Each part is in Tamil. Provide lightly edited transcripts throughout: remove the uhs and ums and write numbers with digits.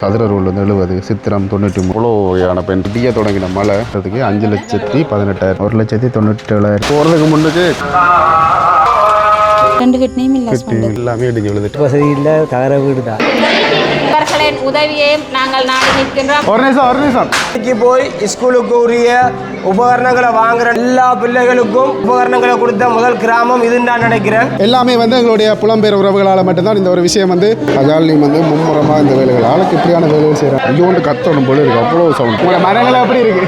சதுர ரூல் வந்து 70, சித்திரம் 93. இவ்வளோ வகையான பெண் விடிய தொடங்கின மழை அதுக்கு 5,18,000, 1,97,000 போகிறதுக்கு முன்னுக்கு 2 கிட்னியும் எல்லாமே இடிஞ்சு விழுதுட்டு வசதி இல்லை, தகர வீடு தான். இவர்களின் உதவியையும் நாங்கள் நாடி நிற்கின்றோம். ஒரு நிமிஷம் போய் ஸ்கூலுக்கு உரிய உபகரணங்களை வாங்குற எல்லா பிள்ளைகளுக்கும் உபகரணங்களை கொடுத்த முதல் கிராமம் இதுன்னு நான் நினைக்கிறேன். எல்லாமே வந்து எங்களுடைய புலம்பெயர் உறவுகளால் மட்டும்தான் இந்த ஒரு விஷயம் வந்து அஜாலியும் வந்து மும்முரமாக இந்த வேலைகள் ஆளுக்கு இப்படியான வேலைகள் செய்கிறாங்க. ஐயோ ஒன்று கத்தணும் போல இருக்கு, அவ்வளோ சவுண்ட். உங்களோட மரங்கள் எப்படி இருக்கு?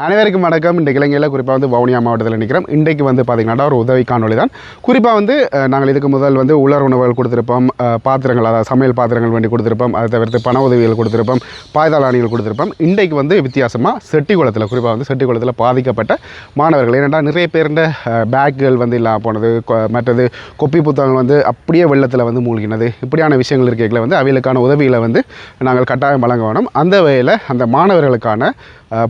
அனைவருக்கும் வணக்கம். இன்றைக்கு இலங்கையில் குறிப்பாக வந்து வவுனியா மாவட்டத்தில் நிற்கிறோம். இன்றைக்கு வந்து பார்த்திங்கன்னா ஒரு உதவி காணொலி தான். குறிப்பாக வந்து நாங்கள் இதுக்கு முதல் வந்து உலர் உணவுகள் கொடுத்துருப்போம், பாத்திரங்கள், அதாவது சமையல் பாத்திரங்கள் வேண்டி கொடுத்துருப்போம், அதை தவிர்த்து பண உதவிகள் கொடுத்துருப்போம், பாய்தாளானிகள் கொடுத்துருப்போம். இன்றைக்கு வந்து வித்தியாசமாக செட்டிக்குளத்தில், குறிப்பாக வந்து செட்டிக்குளத்தில் பாதிக்கப்பட்ட மாணவர்கள், ஏன்னா நிறைய பேருண்ட பேக்குகள் வந்து இல்லாமல் போனது, மற்றது கொப்பி புத்தகங்கள் வந்து அப்படியே வெள்ளத்தில் வந்து மூழ்கினது, இப்படியான விஷயங்கள் இருக்கைகளை வந்து அவைகளுக்கான உதவிகளை வந்து நாங்கள் கட்டாயம் வழங்க வேணும். அந்த வகையில் அந்த மாணவர்களுக்கான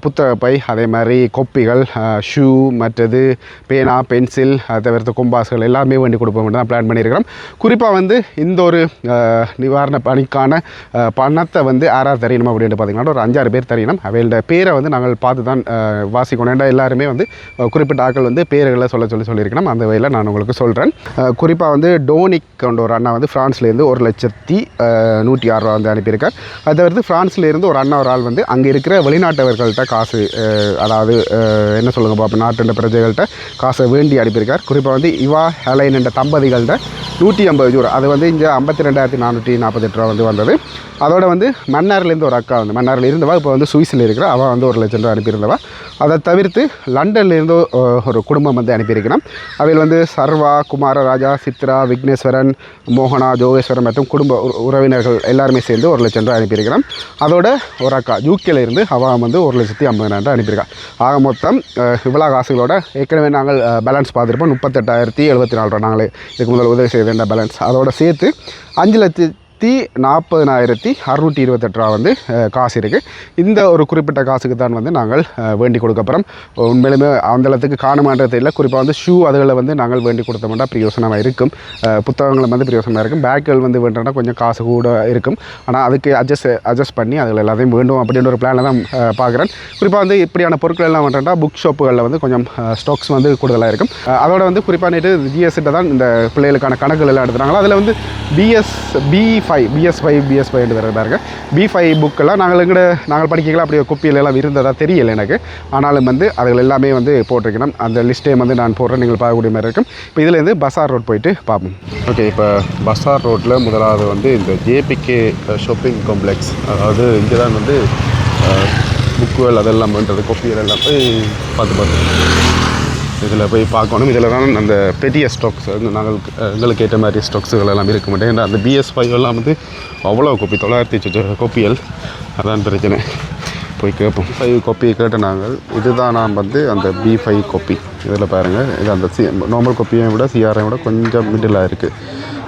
புத்தக பை, அதே மாதிரி கொப்பிகள், ஷூ, மற்றது பேனா, பென்சில், அதை தவிர்த்து கொம்பாஸ்கள் எல்லாமே வேண்டி கொடுப்போம் தான் பிளான் பண்ணியிருக்கிறோம். குறிப்பாக வந்து இந்த ஒரு நிவாரண பணிக்கான பணத்தை வந்து யாராவது தெரியணும் அப்படின்ட்டு பார்த்திங்கன்னா ஒரு 5-6 பேர் தெரியணும். அவையோட பேரை வந்து நாங்கள் பார்த்து தான் வாசிக்கணும். ஏன்னா எல்லாருமே வந்து குறிப்பிட்ட ஆட்கள் வந்து பேர்களை சொல்லியிருக்கணும். அந்த வகையில் நான் உங்களுக்கு சொல்கிறேன். குறிப்பாக வந்து டோனிக் கொண்ட ஒரு அண்ணா வந்து ஃப்ரான்ஸ்லேருந்து 1,106,000 வந்து அனுப்பியிருக்கார். அதை தவிர்த்து ஃப்ரான்ஸ்லேருந்து ஒரு அண்ணா ஒரு ஆள் வந்து அங்கே இருக்கிற வெளிநாட்டவர்கள்ட்ட காசு, அதாவது என்ன சொல்லுங்க பாப்பா, நாட்டு பிரஜைகள்கிட்ட காசை வேண்டி அனுப்பியிருக்கார். குறிப்பாக வந்து இவா ஹெலைன் என்ற தம்பதிகள்கிட்ட 150 யூரோ, அது வந்து இங்கே 52,448 வந்து வந்தது. அதோட வந்து மன்னார்லேருந்து ஒரு அக்கா வந்து மன்னாரில் இருந்தவா இப்போ வந்து சுவிஸில் இருக்கிற அவள் வந்து 1,00,000 அனுப்பியிருந்தவா. அதை தவிர்த்து லண்டன்லேருந்து ஒரு குடும்பம் வந்து அனுப்பியிருக்கிறோம். அவையில் வந்து சர்வா, குமாரராஜா, சித்ரா, விக்னேஸ்வரன், மோகனா, ஜோகேஸ்வரன் மற்றும் குடும்ப உறவினர்கள் எல்லாருமே சேர்ந்து 1,00,000 அனுப்பியிருக்கிறோம். அதோட ஒரு அக்கா யூகேலேருந்து அவள் வந்து 1,50,000 அனுப்பியிருக்கா. ஆக மொத்தம் இவ்வளோ காசுகளோட ஏற்கனவே நாங்கள் பேலன்ஸ் பார்த்துருப்போம் 38,074 நாங்களே இதுக்கு முதல் உதவி செய்ய வேண்டிய பேலன்ஸ். அதோட சேர்த்து 5,40,628 வந்து காசு இருக்குது. இந்த ஒரு குறிப்பிட்ட காசுக்கு தான் வந்து நாங்கள் வேண்டி கொடுக்கப்புறம் உண்மையிலுமே அந்தளத்துக்கு காணுமான்றது இல்லை. குறிப்பாக வந்து ஷூ அதுகளை வந்து நாங்கள் வேண்டி கொடுத்தோம்னா பிரயோசனமாக இருக்கும், புத்தகங்கள் வந்து பிரயோசனமாக இருக்கும். பேக்குகள் வந்து வேண்டும்னா கொஞ்சம் காசு கூட இருக்கும். ஆனால் அதுக்கு அட்ஜஸ்ட் பண்ணி அதில் எல்லாத்தையும் வேண்டும் அப்படின்ற ஒரு பிளானில் தான் பார்க்குறேன். குறிப்பாக வந்து இப்படியான பொருட்கள் எல்லாம் வேண்டாம்னா புக் ஷாப்புகளில் வந்து கொஞ்சம் ஸ்டாக்ஸ் வந்து கூடுதலாக இருக்கும். அதோட வந்து குறிப்பாக நேற்று ஜிஎஸ்கிட்ட தான் இந்த பிள்ளைகளுக்கான கணக்குகள் எல்லாம் எடுத்துனாங்களோ. அதில் வந்து BS5 என்று வேறு பாருங்க. B5 புக்கெல்லாம் நாங்கள் படிக்கலாம் அப்படி குப்பியில் எல்லாம் இருந்ததாக தெரியலை எனக்கு. ஆனாலும் வந்து அதுகள் எல்லாமே வந்து போட்டிருக்கணும். அந்த லிஸ்ட்டே வந்து நான் போடுறேன், நீங்கள் பார்க்கக்கூடிய மாதிரி இருக்கும். இப்போ இதுலேருந்து பஸார் ரோட் போயிட்டு பார்ப்போம். ஓகே, இப்போ பஸார் ரோட்டில் முதலாவது வந்து இந்த JPK ஷாப்பிங் காம்ப்ளெக்ஸ், அதாவது இங்கே தான் வந்து புக்குகள் அதெல்லாம் பண்ணுறது, கொப்பிகள் எல்லாம் போய் பார்த்து இதில் போய் பார்க்கணும். இதில் தான் அந்த பெரிய ஸ்டாக்ஸ் வந்து எங்களுக்கு ஏற்ற மாதிரி ஸ்டாக்ஸுகள் எல்லாம் இருக்க மாட்டேன். ஏன்னா அந்த BS5 எல்லாம் வந்து அவ்வளோ கொப்பி, 900 கொப்பிகள், அதான் பிரச்சனை. போய் கேட்போம். 5 கொப்பியை கேட்ட நாங்கள் இதுதான் நான் வந்து அந்த B5 கொப்பி. இதில் பாருங்கள், இது அந்த நார்மல் கொப்பியை விட CRஐ விட கொஞ்சம் மிடிலாக இருக்குது.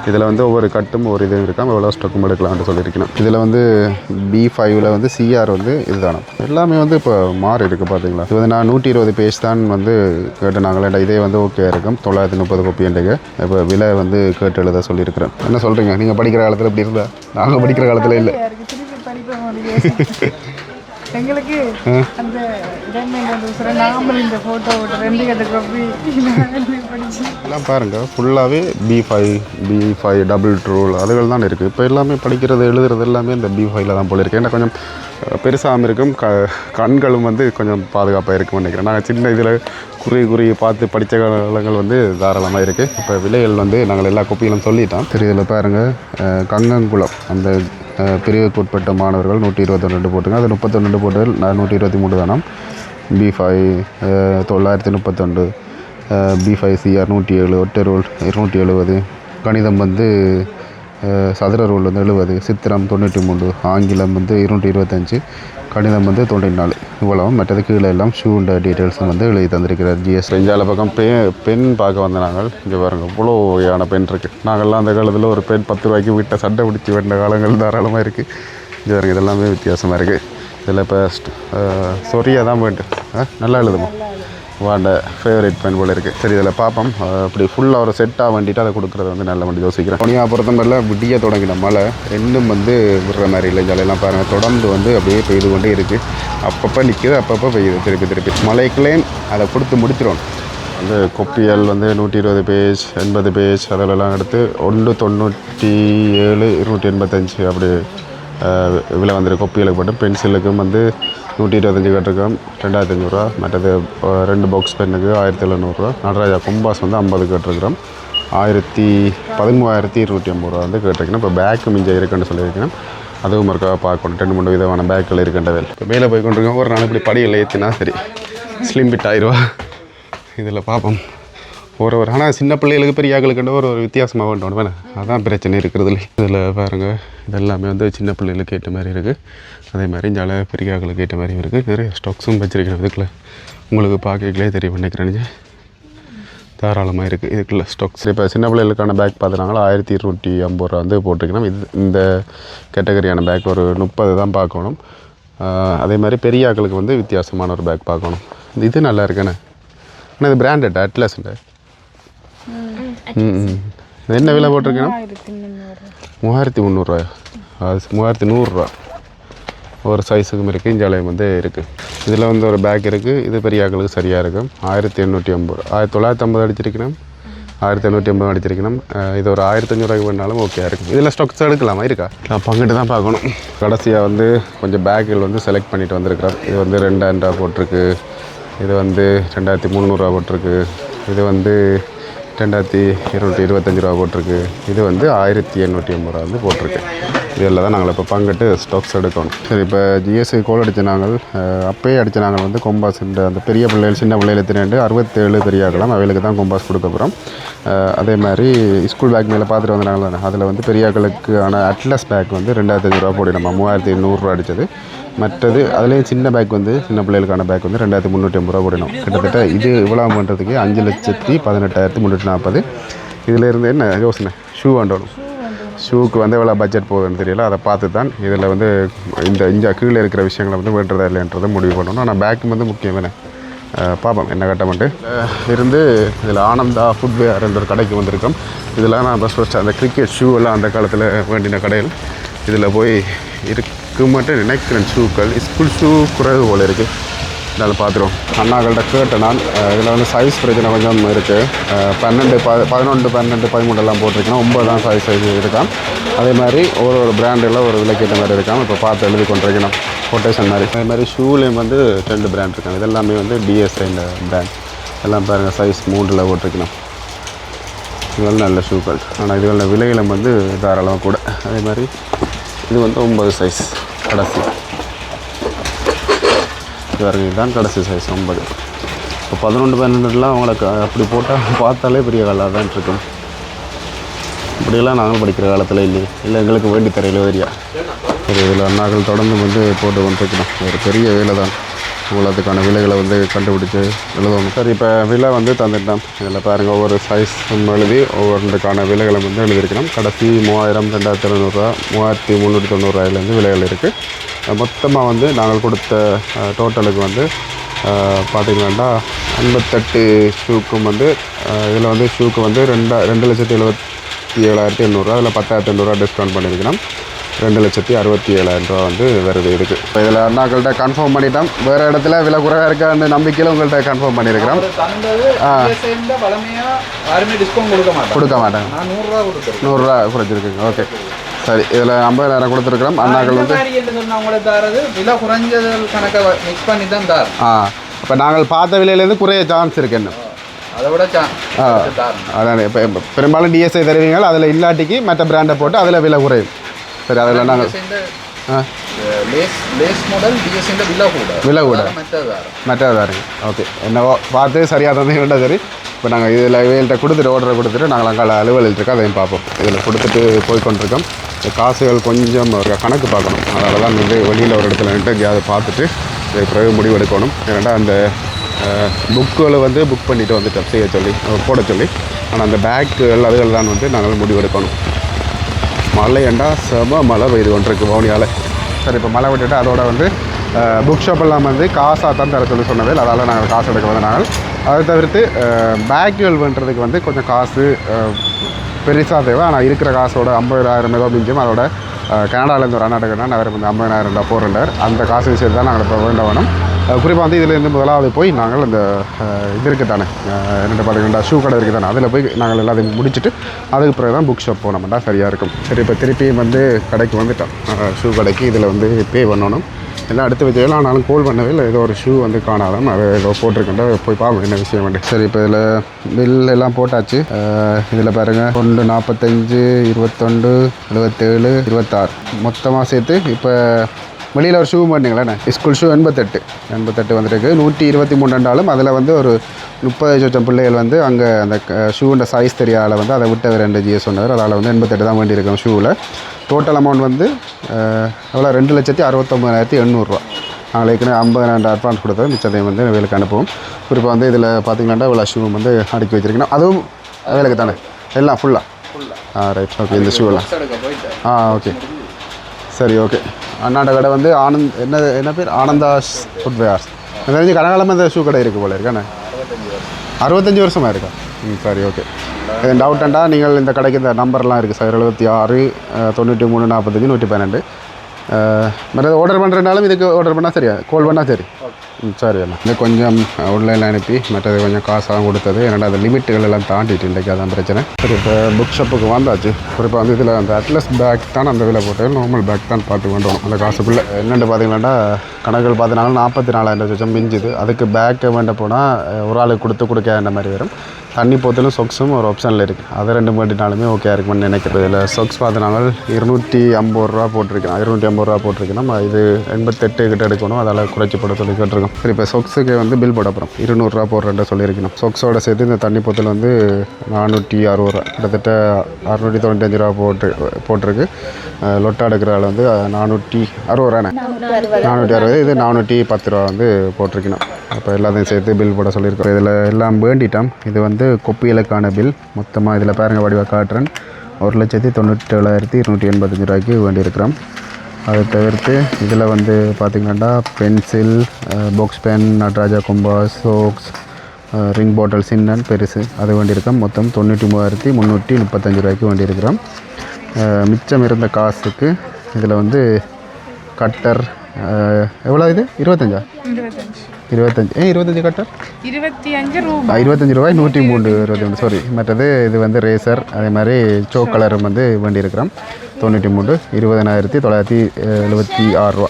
இதில் வந்து ஒவ்வொரு கட்டும் ஒரு இதுவும் இருக்காமல் எவ்வளோ ஸ்டாக்கும் எடுக்கலாம்னு சொல்லியிருக்கேன். இதில் வந்து B5ல் வந்து CR வந்து இதுதானே எல்லாமே வந்து இப்போ மாறி இருக்குது பார்த்தீங்களா. இது வந்து நான் 120 பேஜ் தான் வந்து கேட்டு நாங்கள் இதே வந்து ஓகே இருக்கும் 930 கொப்பி என்றைக்கு இப்போ விலை வந்து கேட்டு எழுத சொல்லியிருக்கிறேன். என்ன சொல்கிறீங்க, நீங்கள் படிக்கிற காலத்தில் இப்படி இருந்தால்? நாங்கள் படிக்கிற காலத்தில் இல்லை. எங்களுக்கு அந்த நாமல் இந்த ஃபோட்டோ 2 கட்ட காப்பி எல்லாம் பாருங்கள், ஃபுல்லாகவே B5 டபுள் ட்ரூல் அதுகள் தான் இருக்குது. இப்போ எல்லாமே படிக்கிறது எழுதுறது எல்லாமே இந்த B5ல் தான் போல இருக்குது. ஏன்னா கொஞ்சம் பெருசாகவும் இருக்கும், கண்களும் வந்து கொஞ்சம் பாதுகாப்பாக இருக்கும்னு நினைக்கிறேன். நாங்கள் சின்ன இதில் குறி பார்த்து படித்த காலங்கள் வந்து தாராளமாக இருக்குது. இப்போ விலைகள் வந்து நாங்கள் எல்லா கொப்பியிலும் சொல்லிட்டோம். சரி, இதில் பாருங்கள், கங்கங்குளம் அந்த பிரிவுக்கு உட்பட்ட மாணவர்கள் 122 போட்டுங்க. அது 32 போட்டதில் 123 தானாம். B5 932, B5 CR 107, ஒற்றை ரூல் 270, கணிதம் வந்து சதுர ரூல் வந்து 70, சித்திரம் 93, ஆங்கிலம் வந்து 225, கணிதம் வந்து 94. இவ்வளவும் மற்றது கீழே எல்லாம் ஷூண்ட டீட்டெயில்ஸும் வந்து எழுதி தந்திருக்கிறார் GS. பெஞ்சால பக்கம் பெண் பார்க்க வந்த நாங்கள் இங்கே பாருங்கள், இவ்வளோ வகையான பெண் இருக்குது. நாங்கள்லாம் அந்த காலத்தில் ஒரு பெண் 10 ரூபாய்க்கு வீட்டை சட்டை பிடிச்சி வேண்ட காலங்கள் தாராளமாக இருக்குது. இங்கே பாருங்கள், இதெல்லாமே வித்தியாசமாக இருக்குது. இதில் இப்போ சொரியாக தான் போயிட்டு நல்லா எழுதுமா வாண்ட ஃபேவரேட் பென் போல் இருக்குது. சரி இதில் பார்ப்போம். அப்படி ஃபுல்லாக ஒரு செட்டாக வண்டிட்டு அதை கொடுக்குறது வந்து நல்ல வண்டி யோசிக்கிறேன். பனியா பொறுத்த மாதிரிலாம் விடிய தொடங்கின மழை இன்னும் வந்து விடுற மாதிரி இல்லை. ஜாலியெல்லாம் பாருங்கள் தொடர்ந்து வந்து அப்படியே பெய்து கொண்டே இருக்குது. அப்பப்போ நிற்கிது, அப்பப்போ பெய்யுது, திருப்பி மழைக்குள்ளேயும் அதை கொடுத்து முடிச்சிடும். வந்து கொப்பியல் வந்து 120 பேஜ் 80 பேஜ் அதிலெல்லாம் எடுத்து 197 285 அப்படி விலை வந்துருக்கு. கொப்பியலுக்கு போட்டு பென்சிலுக்கும் வந்து 125 கேட்டிருக்கோம் 2500 மற்றது 2 பாக்ஸ் பென்னுக்கு 1700 நடராஜா கொம்பாஸ் வந்து 50 கேட்டிருக்கிறோம் 13,250 வந்து கேட்டிருக்கணும். இப்போ பேக்கு மிஞ்சம் இருக்குன்னு சொல்லியிருக்கணும். அதுவும் இருக்கா பார்க்கணும். 2-3 விதமான பேக்கில் இருக்கின்றவே. இப்போ மேலே போய் கொண்டிருக்கோம். ஒரு நாள் இப்படி படியில் ஏற்றினா சரி ஸ்லிம் பிட் ஆயிடுவா. இதில் பார்ப்போம் ஒரு ஆனால் சின்ன பிள்ளைகளுக்கு பெரியாக்களுக்குன்ற ஒரு வித்தியாசமாக வேண்டும் வேணாம். அதான் பிரச்சனை இருக்கிறதுல. இதில் பாருங்கள் இதெல்லாமே வந்து சின்ன பிள்ளைகளுக்கு ஏற்ற மாதிரி இருக்குது. அதே மாதிரி ஜால பெரியாக்களுக்கு ஏற்ற மாதிரியும் இருக்குது. நிறைய ஸ்டாக்ஸும் வச்சுருக்கேன். இதுக்குள்ள உங்களுக்கு பார்க்கலே தெரியும் நினைக்கிறேன். தாராளமாக இருக்குது இதுக்குள்ள ஸ்டாக்ஸ். இப்போ சின்ன பிள்ளைகளுக்கான பேக் பார்த்துனாங்களா 1250 வந்து போட்டிருக்கணும். இந்த கேட்டகரியான பேக் ஒரு 30 தான் பார்க்கணும். அதே மாதிரி பெரியாக்களுக்கு வந்து வித்தியாசமான ஒரு பேக் பார்க்கணும். இது நல்லா இருக்குண்ணே. ஆனால் இது பிராண்டட் அட்லஸ்ண்ட என்ன விலை போட்டிருக்கேன்னா 3300 அது 3100 ஒரு சைஸுக்கும் இருக்குது. இஞ்சாலயம் வந்து இருக்குது. இதில் வந்து ஒரு பேக் இருக்குது. இது பெரியாக்களுக்கு சரியாக இருக்கும். 1850 1950 அடிச்சிருக்கணும் 1850 அடிச்சிருக்கணும். இது ஒரு 1500 வேணாலும் ஓகே இருக்கும். இதில் ஸ்டாக்ஸ் எடுக்கலாமா இருக்கா நான் பங்கிட்டு தான் பார்க்கணும். கடைசியாக வந்து கொஞ்சம் பேக்குகள் வந்து செலக்ட் பண்ணிட்டு வந்திருக்கிறோம். இது வந்து 2000 போட்டிருக்கு. இது வந்து 2300 போட்டிருக்கு. இது வந்து 2225 போட்டிருக்கு. இது வந்து 1850 வந்து போட்டிருக்கு. இதில் தான் நாங்கள் இப்போ பங்கிட்டு ஸ்டாக்ஸ் எடுக்கணும். சரி இப்போ ஜிஎஸ்சி கோல் அடித்த நாங்கள் அப்பயே அடித்த நாங்கள் வந்து கொம்பாஸ் அந்த பெரிய பிள்ளைகள் சின்ன பிள்ளைகள் எத்தினேண்டு 67 பெரியாக்கலாம் அவைகளுக்கு தான் கொம்பாஸ் கொடுக்க போகிறோம். அதே மாதிரி ஸ்கூல் பேக் மேலே பார்த்துட்டு வந்தாங்களே அதில் வந்து பெரியாக்களுக்கான அட்லஸ் பேக் வந்து 2500 போடினோம் 3800 அடித்தது. மற்றது அதுலேயும் சின்ன பேக் வந்து சின்ன பிள்ளைகளுக்கான பேக் வந்து 2350 போடணும். கிட்டத்தட்ட இது இவ்வளோ பண்ணுறதுக்கு 5,18,340. இதில் இருந்து என்ன யோசனை ஷூ வாண்டணும். ஷூக்கு வந்து எவ்வளோ பட்ஜெட் போகுதுன்னு தெரியல. அதை பார்த்து தான் இதில் வந்து இந்த கீழே இருக்கிற விஷயங்களை வந்து வேண்டுறதா இல்லைன்றதை முடிவு பண்ணணும். ஆனால் பேக்கு வந்து முக்கியம் தானே. பார்ப்போம் என்ன கட்டமெண்ட்டு இருந்து இதில் ஆனந்தா ஃபுட்வேர் என்ற ஒரு கடைக்கு வந்திருக்கோம். இதில் நான் ஃபஸ்ட் அந்த கிரிக்கெட் ஷூ எல்லாம் அந்த காலத்தில் வேண்டின கடையில் இதில் போய் இருக்கு மட்டும் நினைக்கிறேன். ஷூக்கள் ஸ்கூல் ஷூ குறைவு போல் இருக்குது. இதில் பார்த்துருவோம். அண்ணாக்கள்கிட்ட கேட்டேன் நான். இதில் வந்து சைஸ் பிரச்சனை கொஞ்சம் இருக்குது. 12 11 12 13 போட்டிருக்கேன். 9 தான் சைஸ் இருக்கான். அதே மாதிரி ஒரு பிராண்டில் ஒரு விலைக்கேற்ற மாதிரி இருக்கான். இப்போ பார்த்து எழுதி கொண்டிருக்கணும் கொட்டேஷன் மாதிரி. அதே மாதிரி ஷூலேயும் வந்து 2 பிராண்ட் இருக்காங்க. இதெல்லாமே வந்து டிஎஸ்ஐ பிராண்ட். எல்லாம் பாருங்கள் சைஸ் 3 போட்டிருக்கணும். இதெல்லாம் நல்ல ஷூக்கள். ஆனால் இதுகளோட விலைகளும் வந்து தாராளமாக கூட. அதே மாதிரி இது வந்து 9 சைஸ் கடைசி. இது பாருங்க இதுதான் கடைசி சைஸ் 9. இப்போ 11 12 அவங்களுக்கு அப்படி போட்டால் பார்த்தாலே பெரிய காலாக தான் இருக்கும். இப்படியெல்லாம் நாங்கள் படிக்கிற காலத்தில் இல்லையே. இல்லை எங்களுக்கு வேண்டி தரையில் ஏரியா. சரி இதில் அண்ணாக்கள் தொடர்ந்து வந்து போட்டு கொண்டிருக்கணும். ஒரு பெரிய வேலை தான். இவ்வளோத்துக்கான விலைகளை வந்து கண்டுபிடிச்சி எழுதணும். சரி இப்போ விலை வந்து தந்துட்டோம். இதில் பாருங்கள் ஒவ்வொரு சைஸ் எழுதி ஒவ்வொன்றுக்கான விலைகளை வந்து எழுதியிருக்கணும். கடைசி 3000 2700 3390 விலைகள் இருக்குது. மொத்தமாக வந்து நாங்கள் கொடுத்த டோட்டலுக்கு வந்து பார்த்திங்கன்னா 58 ஷூக்கும் வந்து இதில் வந்து ஷூக்கு வந்து 2,77,800 அதில் 10,800 டிஸ்கவுண்ட் பண்ணியிருக்கணும். 2,67,000 வந்து வருது இதுக்கு. இப்போ இதில் அண்ணாக்கள்கிட்ட கன்ஃபார்ம் பண்ணிட்டோம். வேறு இடத்துல விலை குறைவாக இருக்கான்னு நம்பிக்கையில் உங்கள்கிட்ட கன்ஃபார்ம் பண்ணியிருக்கிறோம். கொடுக்க மாட்டாங்க 100 குறைச்சிருக்குங்க. ஓகே சரி இதில் 50,000 கொடுத்துருக்குறோம். அண்ணாக்கள் வந்து விலை குறைஞ்சது கணக்கை மிக்ஸ் பண்ணி தான் தார். இப்போ நாங்கள் பார்த்த விலையிலேருந்து குறைய சான்ஸ் இருக்கு என்ன அதை விட அதான் இப்போ பெரும்பாலும் டிஎஸ்ஐ தருவீங்க. அதில் இல்லாட்டிக்கு மற்ற பிராண்டை போட்டு அதில் விலை குறையும். சரி அதில் நாங்கள் விலை கூட மற்றதாருங்க. ஓகே என்னவோ பார்த்து சரியாக தந்தீங்கன்னா சரி. இப்போ நாங்கள் இதில் இவங்கள்ட்ட கொடுத்துட்டு ஆர்டரை கொடுத்துட்டு நாங்கள் அங்கே அலுவலில் இருக்கோம். அதையும் பார்ப்போம். இதில் கொடுத்துட்டு போய் கொண்டிருக்கோம். காசுகள் கொஞ்சம் ஒரு கணக்கு பார்க்கணும். அதனால தான் வந்து வெளியில் ஒரு இடத்துல நின்று எங்கேயாவது பார்த்துட்டு பிறகு முடிவு எடுக்கணும். ஏன்னா அந்த புக்குகளை வந்து புக் பண்ணிவிட்டு வந்துட்டோம் செய்ய சொல்லி போட சொல்லி. ஆனால் அந்த பேக்குகள் அதுகள் தான் வந்து நாங்கள் முடிவு எடுக்கணும். மழை ஏண்டா செம மழை பெய்து கொண்டிருக்கு வவுனியாவில். சரி இப்போ மழை விட்டுட்டு அதோட வந்து புக் ஷாப்பெல்லாம் வந்து காசாக தான் தர சொல்லி சொன்னது, அதால் நாங்கள் காசு எடுக்க வந்து நாங்கள். அதை தவிர்த்து பேக்குகள் பண்ணுறதுக்கு வந்து கொஞ்சம் காசு பெருசாக தேவை. ஆனால் இருக்கிற காசோட 50,000 ஏதோ மிஞ்சும். அதோட கனடாவிலேருந்து ஒரு அண்ணாட்டுக்குன்னா அவர் வந்து 50,000 போடுறார். அந்த காசு விஷயத்தை தான் நாங்கள் இப்போ வேணும். குறிப்பாக வந்து இதிலேருந்து முதலாவது போய் நாங்கள் அந்த இது இருக்குது தானே, என்னென்னு பார்த்தீங்கன்னா ஷூ கடை இருக்குது தானே, அதில் போய் நாங்கள் எல்லாத்தையும் முடிச்சுட்டு அதுக்கு பிறகு தான் புக் ஷாப் போனோம்னா சரியாக இருக்கும். சரி, இப்போ திருப்பியும் வந்து கடைக்கு வந்துட்டோம், ஷூ கடைக்கு. இதில் வந்து பே பண்ணணும். எல்லாம் எடுத்து வச்சதில் ஆனாலும் கோல் பண்ணவே இல்லை. ஏதோ ஒரு ஷூ வந்து காணாதான், அதை ஏதோ போட்டிருக்கேன், போய் பார்ப்போம் என்ன விஷயம் வந்து. சரி, இப்போ இதில் பில் எல்லாம் போட்டாச்சு. இதில் பாருங்கள் 1 45 21 77 26 மொத்தமாக சேர்த்து இப்போ வெளியில் ஒரு ஷூ பண்ணிங்களேண்ணே, ஸ்கூல் ஷூ 88 வந்துருக்கு. 123 ரெண்டாலும் அதில் வந்து ஒரு 30 லட்சம் பிள்ளைகள் வந்து அங்கே அந்த ஷூன்ற சைஸ் தெரியாத வந்து அதை விட்ட 2 GS சொன்னார். அதால் வந்து 88 தான் வேண்டியிருக்கோம் ஷூவில். டோட்டல் அமௌண்ட் வந்து எவ்வளோ 2,69,800 நாங்கள் ஏற்கனவே 50,000 அட்வான்ஸ் கொடுத்தது, மிச்சத்தையும் வந்து வேலைக்கு அனுப்புவோம். குறிப்பாக வந்து இதில் பார்த்தீங்கன்னா இவ்வளோ ஷூ வந்து அடுக்கி வச்சுருக்கணும். அதுவும் வேலைக்கு தானே எல்லாம் ஃபுல்லாக? Right, okay. இந்த ஷூலாம் ஓகே, சரி, ஓகே. அண்ணாண்ட கடை வந்து என்ன பேர், ஆனந்தா ஃபுட்வேர்ஸ். தெரிஞ்சு கனகாலமாக இந்த ஷூ கடை இருக்குது போல இருக்காண்ணே. 65 வருஷமாக இருக்கா? சரி, ஓகே. டவுட்டண்டா நீங்கள் இந்த கடைக்கு இந்த நம்பர்லாம் இருக்குது சார், 76 93 45 112. மற்ற ஆர்டர் பண்ணுறதுனாலும் இதுக்கு ஆர்டர் பண்ணால் சரியா, கால் பண்ணால் சரி. சரி அண்ணா. இது கொஞ்சம் ஆன்லைனில் அனுப்பி மற்றது கொஞ்சம் காசாகவும் கொடுத்தது. என்னடா அந்த லிமிட்டுகள் எல்லாம் தாண்டிட்டு இன்றைக்கி அதான் பிரச்சனை. சரி, இப்போ புக் ஷாப்புக்கு வந்தாச்சு. குறிப்பாக வந்து இதில் அந்த அட்லஸ் பேக் தான் அந்த விலை போட்டு நார்மல் பேக் தான் பார்த்து கொண்டு அந்த காசுக்குள்ளே என்னென்னு பார்த்தீங்கன்னா கணக்குகள் பார்த்தீங்கன்னா 44,000 லட்சம் மிஞ்சுது. அதுக்கு பேக்கை வேண்ட போனால் ஒரு ஆளுக்கு கொடுக்க மாதிரி வரும். தண்ணி போத்தலும் சொக்ஸும் ஒரு ஆப்ஷனில் இருக்குது. அதை 2 வேண்டினாலுமே ஓகே இருக்குமென்னு நினைக்கிறது. இதில் சொக்ஸ் பார்த்து நாங்கள் 250 போட்டிருக்கோம். 250 போட்டிருக்கோம். இது 88 கிட்ட எடுக்கணும், அதால் குறைச்சி போட சொல்லி கேட்டிருக்கோம். சரி, இப்போ சொக்ஸுக்கு வந்து பில் போட அப்புறம் 200 போடுறேன் சொல்லியிருக்கணும். சொக்ஸோட சேர்த்து இந்த தண்ணி போத்தல் வந்து 460 கிட்டத்தட்ட 695 போட்டிருக்கு. லொட்டா எடுக்கிற ஆள் வந்து 460 460. இது 410 வந்து போட்டிருக்கணும். அப்போ எல்லாத்தையும் சேர்த்து பில் போட சொல்லியிருக்கோம். இதில் எல்லாம் வேண்டிட்டோம். இது வந்து கொப்பியலுக்கான பில் மொத்தமாக இதில் பாருங்கள் வடிவாக காட்டுறேன். 1,97,285 வேண்டியிருக்கிறோம். அதை தவிர்த்து இதில் வந்து பார்த்திங்கன்னா pencil, box pen, Nataraja compass, socks, ring bottle சின்னன் பெருசு அது வேண்டியிருக்கோம். மொத்தம் 93,335 வேண்டியிருக்கிறோம். மிச்சம் இருந்த காசுக்கு இதில் வந்து கட்டர் எவ்வளோ, இது 25 கட்டர் 25 ரூபாய் 103 சாரி. மற்றது இது வந்து ரேசர், அதே மாதிரி சோக் கலரும் வந்து வேண்டியிருக்கிறோம். 93 20,976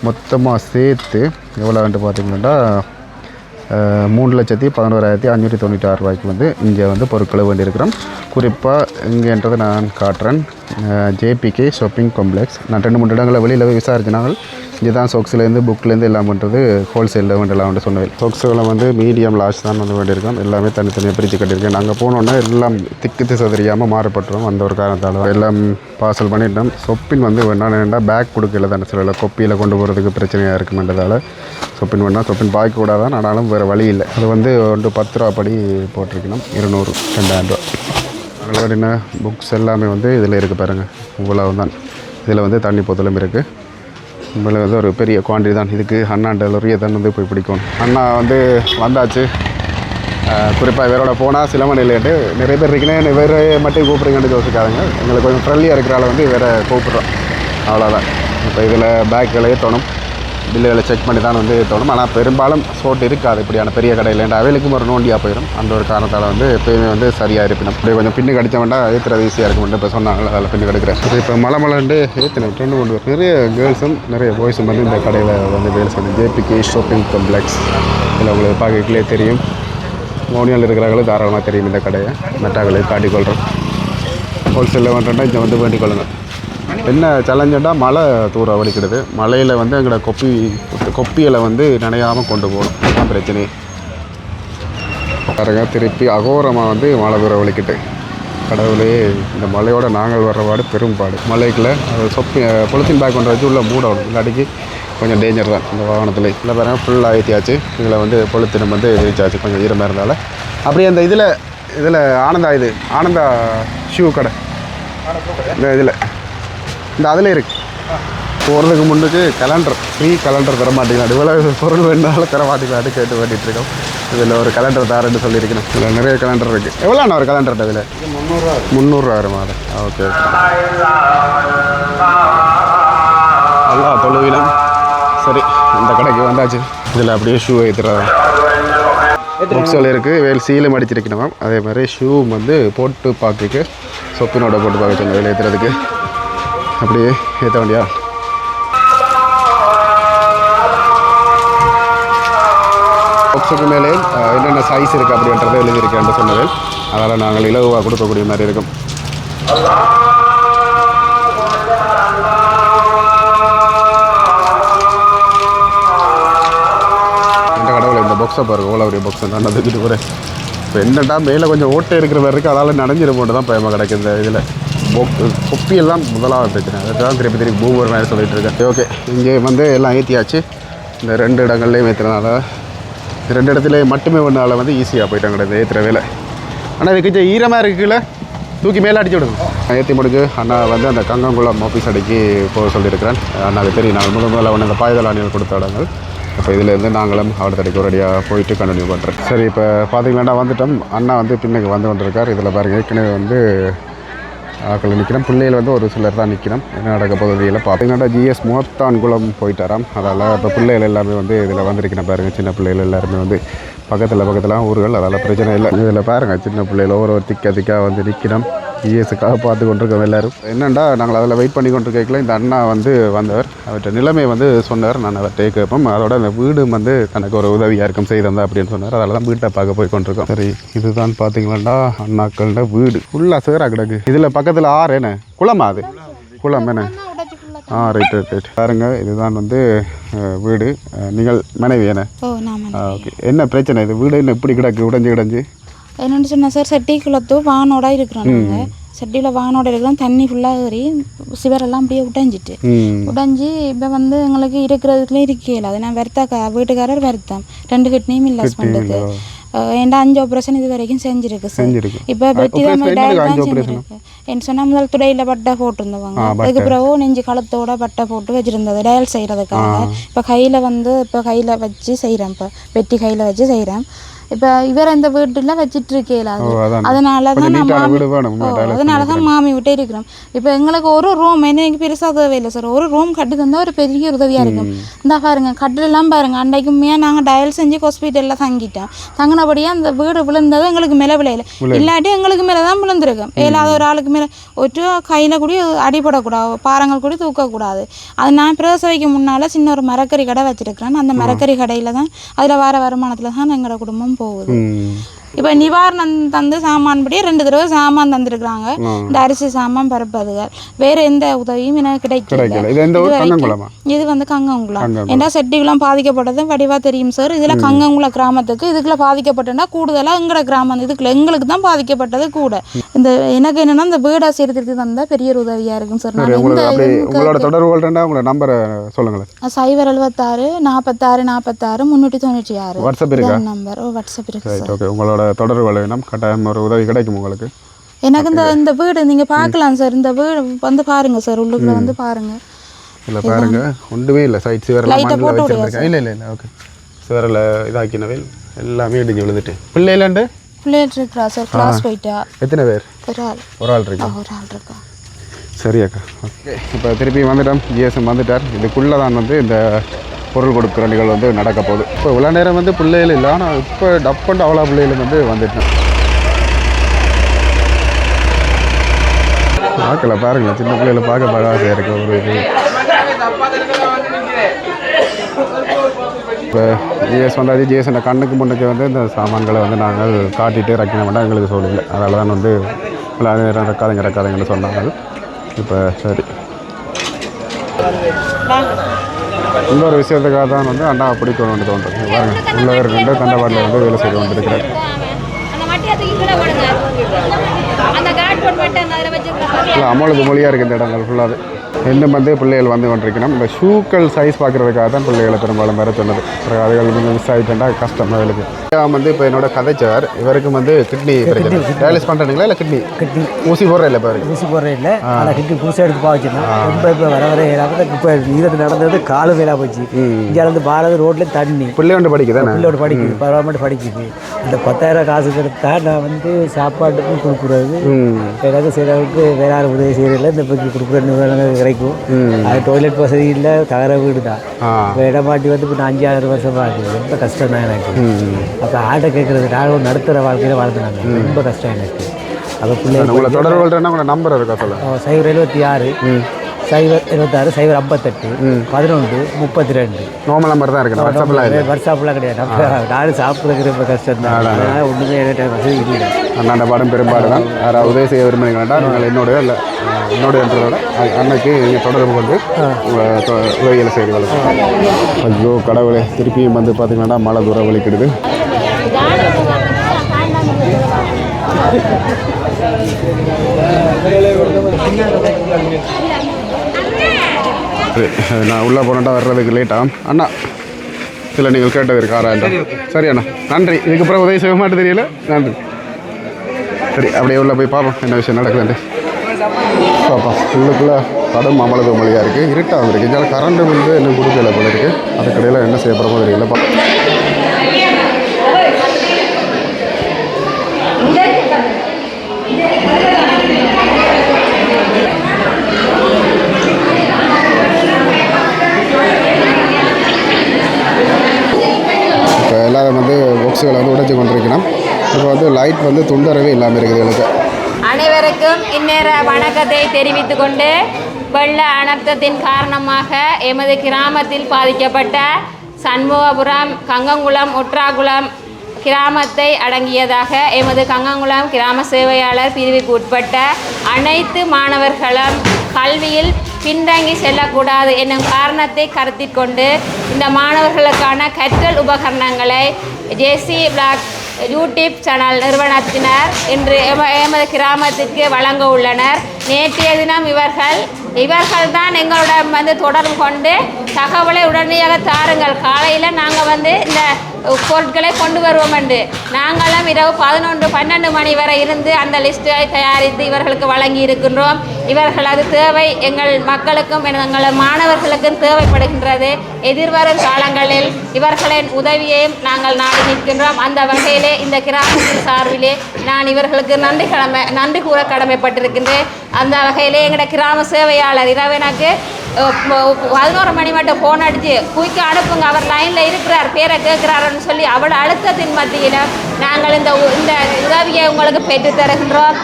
மொத்தமாக சேர்த்து எவ்வளோ வந்து பார்த்திங்கன்னா 3,11,596 வந்து இங்கே வந்து பொருட்களை வேண்டியிருக்கிறோம். குறிப்பாக இங்கேன்றதை நான் காட்டுறேன். JBK shopping complex. நான் 2-3 இடங்களை வெளியில் விசாரிச்சினாங்க. இங்கே தான் சொக்ஸ்லேருந்து புக்லேருந்து எல்லாம் பண்ணுறது ஹோல்சேலில் வேண்டலாம் சொன்னேன். சொக்ஸுகளை வந்து மீடியம் லார்ஜ் தான் வந்து வேண்டியிருக்கோம். எல்லாமே தனித்தனியாக பிரித்து கட்டியிருக்கேன். நாங்கள் போனோன்னா எல்லாம் திக்கு சதறியாமல் மாறப்பட்டுரும். அந்த ஒரு காரணத்தால் எல்லாம் பார்சல் பண்ணிட்டோம். சொப்பின் வந்து வேண்டாம் பேக் கொடுக்கல தானே சில கொப்பியில் கொண்டு போகிறதுக்கு பிரச்சனையாக இருக்குமென்றதால் சொப்பின் வேண்டாம். சொப்பின் பாய்க்கூடாதான், ஆனாலும் வேறு வழி இல்லை. அது வந்து 10 ரூபா படி போட்டிருக்கணும். 200 2,000 எங்களோட என்ன புக்ஸ் எல்லாமே வந்து இதில் இருக்குது பாருங்கள். இவ்வளவு தான். இதில் வந்து தண்ணி போத்தலும் இருக்குது. உங்களை வந்து ஒரு பெரிய குவான்டிட்டி தான். இதுக்கு அண்ணாண்ட லொரியை தான் வந்து போய் பிடிக்கணும். அண்ணா வந்து வந்தாச்சு. குறிப்பாக இவரோட போனால் சிலமணிலேட்டு நிறைய பேர் இருக்கீங்க, வேறு மட்டும் கூப்பிட்றீங்கன்னு யோசிக்காதுங்க. எங்களுக்கு கொஞ்சம் ஃப்ரெண்ட்லியாக இருக்கிறால வந்து வேறு கூப்பிட்றோம், அவ்வளோதான். இப்போ இதில் பேக்குகளை ஏற்றணும், பில்லுகளை செக் பண்ணி தான் வந்து ஏற்றணும். ஆனால் பெரும்பாலும் சோட்டு இருக்காது இப்படியான பெரிய கடையில். அவைகளுக்கும் ஒரு நோண்டியாக போயிடும். அந்த ஒரு காரணத்தால் வந்து எப்போயுமே வந்து சரியாக இருப்பினும். அப்படியே கொஞ்சம் பின்னு கடிச்ச வேண்டாம், ஏற்றுறது ஈஸியாக இருக்கும். இப்போ சொன்னாங்களே அதில் பின்னு கடிக்கிறேன். இப்போ மலைமலண்டு ஏற்றினேன் 2 கொண்டு வரும். நிறைய கேர்ள்ஸும் நிறைய பாய்ஸும் வந்து இந்த கடையில் வந்து வேலை செய்யணும். JBK shopping complex. இதில் உங்களுக்கு பார்க்கலே தெரியும். மௌனியால் இருக்கிறாங்களும் தாராளமாக தெரியும் இந்த கடையை. மெட்டாக்களை காட்டிக்கொள்கிறோம். ஹோல்சேலில் வேண்டாம் இங்கே வந்து வேண்டிக் கொள்ளுங்கள். என்ன சேலஞ்சுன்னா மழை தூர வலிக்கிடுது. மழையில் வந்து எங்களோட கொப்பியில் வந்து நனையாமல் கொண்டு போகணும். அதுதான் பிரச்சனை. பாருங்க, திருப்பி அகோரமாக வந்து மழை தூர வலிக்கிட்டு கடவுளே, இந்த மழையோட நாங்கள் வர்றபாடு பெரும்பாடு. மழைக்குள்ள பொலித்தீன் பேக் கொண்டு வச்சு உள்ளே மூடணும். இல்லாட்டிக்கு கொஞ்சம் டேஞ்சர் தான் இந்த வாகனத்தில். இல்லை பாருங்கள், ஃபுல்லாக ஏற்றியாச்சு. இதில் வந்து பொலித்தீனம் வந்து விரிச்சாச்சு கொஞ்சம் ஈரமாக இருந்தால். அப்படியே அந்த இதில் ஆனந்தா ஷூ கடை இந்த இதில் இந்த அதில் இருக்குது. போகிறதுக்கு முன்னுக்கு கேலண்டர் ஃப்ரீ கேலண்டர் தர மாட்டேங்கிறான். இவ்வளோ பொருள் வேணாலும் தர மாட்டேங்கிறான்னு கேட்டு வேண்டிகிட்டு இருக்கோம். இதில் ஒரு கேலண்டர் தரேன்னு சொல்லியிருக்கணும். இதில் நிறைய கேலண்டர் இருக்குது. எவ்வளோண்ணா ஒரு கேலண்டர் இதில்? 300 வருமா? ஓகே. நல்லா தொழுவினம். சரி, இந்த கடைக்கு வந்தாச்சு. இதில் அப்படியே ஷூ ஏற்றுறாங்க. புக்ஸில் இருக்குது. வேல் சீலும் அடிச்சிருக்கணும். அதே மாதிரி ஷூ வந்து போட்டு பார்த்துக்கு சொப்பினோட போட்டு பார்க்க சொன்ன வேலை ஏற்றுறதுக்கு அப்படியே ஏற்ற வேண்டியா. புக்ஸுக்கு மேலே என்னென்ன சைஸ் இருக்குது அப்படின்றத எழுதியிருக்கேன்னு சொன்னது. அதனால் நாங்கள் இலகுவாக கொடுக்கக்கூடிய மாதிரி இருக்கும். இந்த கடவுளை இந்த பாக்ஸை பாருங்கள், எவ்வளோ பெரிய பாக்ஸ் நான் தூக்கிட்டு போகிறேன். இப்போ என்னடா மேலே கொஞ்சம் ஓட்டை இருக்கிற மாதிரி இருக்குது, அதால் நனைஞ்சிட போட்டு தான் பயமாக கிடைக்கும். இந்த இதில் கொப்பியெல்லாம் முதலாக பிரச்சனை. அதுதான் திருப்பி பூமர் மாதிரி சொல்லிகிட்டு இருக்கேன். ஓகே, இங்கே வந்து எல்லாம் ஏற்றியாச்சு. இந்த 2 இடங்கள்லேயும் ஏற்றுறதுனால 2 இடத்துல மட்டுமே ஒன்றால் வந்து ஈஸியாக போயிட்டாங்க கிடையாது ஏற்றுற வேலை. ஆனால் இதுக்கு கொஞ்சம் ஈரமாக இருக்குல்ல, தூக்கி மேலே அடிச்சு விடுங்க. ஏற்றி முடிஞ்சு அண்ணா வந்து அந்த கங்கங்குளம் ஆஃபீஸ் அடிக்கி போக சொல்லியிருக்கிறேன். அண்ணாவுக்கு தெரியும், நாங்கள் முதல்ல ஒன்று அந்த பாய்தல் அணிகள் கொடுத்த இடங்கள். இப்போ இதிலேருந்து நாங்களும் அவர்த்தடிக்கு ஒரடியாக போயிட்டு கண்டினியூ பண்ணுறேன். சரி, இப்போ பார்த்தீங்கன்னா வந்துட்டோம். அண்ணா வந்து பின்னுக்கு வந்து கொண்டிருக்கார். இதில் பாருங்கள், ஏற்கனவே வந்து ஆக்கள் நிற்கிறோம். பிள்ளைகள் வந்து ஒரு சிலர் தான் நிற்கிறோம். என்ன நடக்க பகுதியில் பார்த்தீங்கன்னா GS மோத்தான்குளம் போயிட்டாராம். அதால் இப்போ பிள்ளைகள் எல்லாமே வந்து இதில் வந்திருக்கணும். பாருங்கள், சின்ன பிள்ளைகள் எல்லாருமே வந்து பக்கத்தில் ஊர்கள். அதனால் பிரச்சனை இல்லை. இதில் பாருங்கள், சின்ன பிள்ளைகள் ஒரு திக்காக வந்து நிற்கிறோம். GSக்காக பார்த்து கொண்டிருக்கோம் எல்லோரும். என்னென்னா நாங்கள் அதில் வெயிட் பண்ணி கொண்டு கேட்கல. இந்த அண்ணா வந்து வந்தவர், அவர்கிட்ட நிலைமை வந்து சொன்னார். நான் அவர்கிட்ட கேட்போம். அதோட அந்த வீடு வந்து தனக்கு ஒரு உதவியாக இருக்கும் செய்தந்தா அப்படின்னு சொன்னார். அதனால தான் வீட்டை பார்க்க போய் கொண்டிருக்கோம். சரி, இதுதான் பார்த்தீங்களாண்டா அண்ணாக்களோட வீடு. ஃபுல்லாக சேராக கிடக்கு. இதில் பக்கத்தில் ஆறு என்ன குளமா? அது குளம் என்ன? ரைட் பாருங்க, இதுதான் வந்து வீடு. நீங்கள் மனைவி என்ன? ஓகே. என்ன பிரச்சனை? இது வீடு என்ன இப்படி கிடக்கு உடைஞ்சு? என்னென்னு சொன்னால் சார், செட்டி குளத்து வானோட இருக்கிறோம். நாங்கள் செட்டியில் வானோட இருக்கிறோம். தண்ணி ஃபுல்லாக ஏறி சிவரெல்லாம் அப்படியே உடைஞ்சி இப்போ வந்து எங்களுக்கு இருக்கிறதுக்குள்ளே இருக்கல. அது நான் வீட்டுக்காரர் வருத்தம் 2 கிட்னியும் இல்லை ஹஸ்பண்டுக்கு. ஏன்டா 5 ஆப்ரேஷன் இது வரைக்கும் செஞ்சுருக்கு சார். இப்போ பெட்டி தான் செஞ்சுருக்கு. என்ன சொன்னால் முதல் துடையில் பட்டை போட்டிருந்தவங்க. அதுக்கு பிறகு நெஞ்சு களத்தோட பட்டை போட்டு வச்சுருந்தது டயல் செய்கிறதுக்காக. இப்போ கையில் வச்சு செய்கிறேன். இப்போ பெட்டி கையில் வச்சு செய்கிறேன். இப்போ இவர் இந்த வீட்டில் வச்சிட்டு இருக்கல, அதனால தான் மாமி விட்டே இருக்கிறோம். இப்போ எங்களுக்கு ஒரு ரூம் எனக்கு பெருசாக தேவையில்லை சார். ஒரு ரூம் கட்டு தந்தால் ஒரு பெரிய உதவியாக இருக்கும். இந்த பாருங்க, கட்டிலெல்லாம் பாருங்க. அன்றைக்குமே நாங்கள் டயல் செஞ்சு ஹாஸ்பிட்டலில் தங்கிட்டோம். தங்கினபடியாக அந்த வீடு விழுந்தது எங்களுக்கு மேலே விளையில. இல்லாட்டி எங்களுக்கு மேலே தான் விழுந்திருக்கும். ஏழாவது ஒரு ஆளுக்கு மேலே ஒரு கையில் கூட அடிபடக்கூடாது, பாறங்கள் கூட தூக்கக்கூடாது. அது நான் பிரசவிக்கு முன்னால் சின்ன ஒரு மரக்கறி கடை வச்சிருக்கிறேன். அந்த மரக்கறி கடையில் தான் அதில் வர வருமானத்தில் தான் எங்களோட குடும்பம் போகுது. இப்போ நிவாரணம் தந்து சாமான் படி 2 தடவை சாமான் தந்துருக்குறாங்க. இந்த அரிசி சாமான் பரப்பதுகள் வேற எந்த உதவியும் எனக்கு கிடைக்கல. இது வந்து கங்கங்குளம். ஏன்னா செட்டிகுளம் பாதிக்கப்பட்டது வடிவா தெரியும் சார். இதுல கங்கங்குளம் கிராமத்துக்கு இதுக்குள்ள பாதிக்கப்பட்டா கூடுதலா எங்களோட கிராமம் இதுக்குள்ள எங்களுக்கு தான் பாதிக்கப்பட்டது கூட. இந்த எனக்கு என்னன்னா இந்த வீடா சீர்திருத்தி தந்தா பெரிய ஒரு உதவியா இருக்கும் சார். உங்களோட தொடர்புகள்டா உங்க நம்பரை சொல்லுங்களேன். 076 46 46 396 வாட்ஸ்அப் இருக்கா? நம்பர் வாட்ஸ்அப் இருக்கு சார். ஓகே, உங்களோட தொடர்பு வேணும். கட்டாயம் ஒரு உதவி கிடைக்கும் உங்களுக்கு. எனக்கு இந்த வீடு நீங்க பார்க்கலாம் சார். இந்த வீடு வந்து பாருங்க சார், உள்ளுக்குள்ள வந்து பாருங்க. இல்ல பாருங்க, ஒன்றுமே இல்லை. சைட் சிவரில் மண்ணில் வச்சிருக்கேன். இல்லை ஓகே. சிவரில் இதாக்கினவே எல்லாமே இடிஞ்சு விழுந்துட்டு. பிள்ளைகள் இருக்கா சார்? கிளாஸ் போயிட்டா. எத்தனை பேர்? ஒரு ஆள் இருக்கா. சரி அக்கா, ஓகே. இப்போ திருப்பி வந்துட்டோம். ஜிஎஸ்எம் வந்துட்டார். இதுக்குள்ளே தான் வந்து இந்த பொருள் கொடுக்குற நிகழ்வு வந்து நடக்க போகுது. இப்போ இவ்வளோ நேரம் வந்து பிள்ளைகள் இல்லை, ஆனால் இப்போ டப்பண்டு அவ்வளோ பிள்ளைகள் வந்து வந்துட்டேன். பார்க்கல பாருங்களேன், சின்ன பிள்ளைகளை பார்க்க பரவாயில்லையாக இருக்குது. ஒரு இது இப்போ ஜிஎஸ் வந்தாச்சு. ஜிஎஸ் இந்த கண்ணுக்கு முன்னுக்கு வந்து இந்த சாமான்களை வந்து நாங்கள் காட்டிகிட்டே ரக்கின மாட்டோம், எங்களுக்கு சொல்லலை. அதனால தான் வந்து இவ்வளோ நேரம் ரக்காதீங்கன்னு சொன்னாங்க. இப்போ சரி, இன்னொரு விஷயத்துக்காக தான் வந்து அண்ணா பிடிக்கணும் வந்து தோன்றுறது. பாருங்க, உள்ளவர் ரெண்டு தண்டவாட்டில் வந்து வேலை செய்து கொண்டிருக்கிறார். இல்லை, அமௌலுக்கு மொழியாக இருக்குது இந்த இடங்கள் ஃபுல்லாக. இன்னும் வந்து பிள்ளைகள் வந்து கொண்டிருக்கணும். இந்த ஷூக்கள் சைஸ் பார்க்குறதுக்காக தான் பிள்ளைகளை பெரும்பாலும் வர சொன்னது. அதுகள் கொஞ்சம் மிஸ் ஆகிட்டா கஷ்டம் அவளுக்கு. வந்து இப்போ என்னோட கதைச்சார் இவருக்கு வந்து கிட்னி பிரச்சனை. டயாலிஸ் பண்ணுறீங்களா இல்லை கிட்னி ஊசி போடுற இல்லை? இப்போ ஊசி போடுற இல்லை, ஆனால் கிட்னி புதுசாக எடுத்து பாவச்சுன்னா ரொம்ப இப்போ வர இப்போ ஈரத்தில் நடந்தது காலு வேலை போச்சு. இங்கே வந்து பாரத ரோட்டில் தண்ணி பிள்ளையோட படிக்குதானே? பிள்ளையோட படிக்குது, பரவாயில்ல படிக்குது. அந்த 10,000 காசு எடுத்தா நான் வந்து சாப்பாட்டுக்கும் கொடுக்குறது, ஏதாவது செய்கிறதுக்கு வேற யாரும் உதவி செய்யறதில்ல. இந்த இப்போ கொடுக்குற நிறுவனங்கள் கிடைக்கும். அது டாய்லெட் வசதி இல்லை, தகர வீடு தான். இப்போ இடமாட்டி வந்து இப்போ நான் 5-6 வருஷமாக இருக்குது. ரொம்ப கஷ்டம் தான் எனக்கு. அப்போ ஆட்டை கேட்குறது நான் நடுத்தர வாழ்க்கையில் வாழ்ந்துனாங்க. ரொம்ப கஷ்டம் எனக்கு. அப்போ பிள்ளைங்க உங்களை தொடர்பு கொள்றேன்னா உங்களை நம்பர் இருக்கா சொல்ல? 076 076 058 11 32 நார்மல் நம்பர் தான் இருக்குது. வாட்ஸ்அப்லாம் கிடையாது. நானும் சாப்பிட்றதுக்கு ரொம்ப கஷ்டம் தான். ஒன்றுமே என்கிட்ட வசதி இல்லை. அண்ணாண்ட பாடம் பெரும்பாடு தான். யாராவது உதவி செய்ய விரும்புகிறீங்களா நீங்கள் என்னோட இல்லை என்னோடன்றதோட அன்னைக்கு நீங்கள் தொடர்பு கொண்டு உதவிகளை செய்து. ஐயோ கடவுளே, திருப்பியும் வந்து பார்த்தீங்கன்னா மழை தூரம் வலிக்கிடுது. நான் உள்ளே போனட்டா வர்றதுக்கு லேட்டாகும் அண்ணா. இல்லை நீங்கள் கேட்டது இருக்காரா? சரி அண்ணா, நன்றி. இதுக்கு அப்புறம் உதவி செய்ய மாட்டேன் தெரியல. நன்றி. சரி, அப்படியே உள்ளே போய் பார்ப்போம் என்ன விஷயம் நடக்குதுன்ட்டு. பார்ப்போம். உள்ளுக்குள்ளே கடும் அமலது மொழியாக இருக்குது, இருட்டாக இருக்குது. இதனால் கரண்ட்டு வந்து இன்னும் கொடுக்கல போல இருக்குது. அதுக்கடையில் என்ன செய்ய போகிறோமோ தெரியல. இப்போ எல்லோரும் வந்து பாக்ஸுகளை வந்து உடைச்சி கொண்டிருக்கணும். இப்போ வந்து லைட் வந்து துண்டறவே இல்லாமல் இருக்குது எனக்கு. அனைவருக்கும் இந்நேர வணக்கத்தை தெரிவித்துக் கொண்டு, வெள்ள அனர்த்தத்தின் காரணமாக எமது கிராமத்தில் பாதிக்கப்பட்ட சண்முகபுரம், கங்கங்குளம், ஒற்றாகுளம் கிராமத்தை அடங்கியதாக எமது கங்கங்குளம் கிராம சேவையாளர் பிரிவுக்கு உட்பட்ட அனைத்து மாணவர்களும் கல்வியில் பின்தங்கி செல்லக்கூடாது என்னும் காரணத்தை கருத்தில் கொண்டு இந்த மாணவர்களுக்கான கற்றல் உபகரணங்களை ஜேசி பிளாக் யூடியூப் சேனல் நிறுவனத்தினர் இன்று எமது கிராமத்திற்கு வழங்க உள்ளனர். நேற்றைய தினம் இவர்கள் தான் எங்களுடன் வந்து தொடர்பு கொண்டு தகவலை உடனடியாக தாருங்கள், காலையில் நாங்கள் வந்து இந்த பொருட்களை கொண்டு வருவோம் என்று நாங்களும் இரவு 11-12 மணி வரை இருந்து அந்த லிஸ்ட்டை தயாரித்து இவர்களுக்கு வழங்கி இருக்கின்றோம். இவர்களது தேவை எங்கள் மக்களுக்கும் எங்கள் மாணவர்களுக்கும் தேவைப்படுகின்றது. எதிர்வரும் காலங்களில் இவர்களின் உதவியையும் நாங்கள் நாடி நிற்கின்றோம். அந்த வகையிலே இந்த கிராமத்தின் சார்பிலே நான் இவர்களுக்கு நன்றி கூற கடமைப்பட்டிருக்கின்றேன். அந்த வகையிலே எங்களோட கிராம சேவையாளர் இரவு எனக்கு 11 மணி மட்டும் ஃபோன் அடித்து குயிக்க அனுப்புங்க, அவர் லைனில் இருக்கிறார், பேரை கேட்குறாருன்னு சொல்லி அவளோட அழுத்தத்தின் மத்தியில் நாங்கள் இந்த உதவியை உங்களுக்கு பெற்று தருகின்றோம்.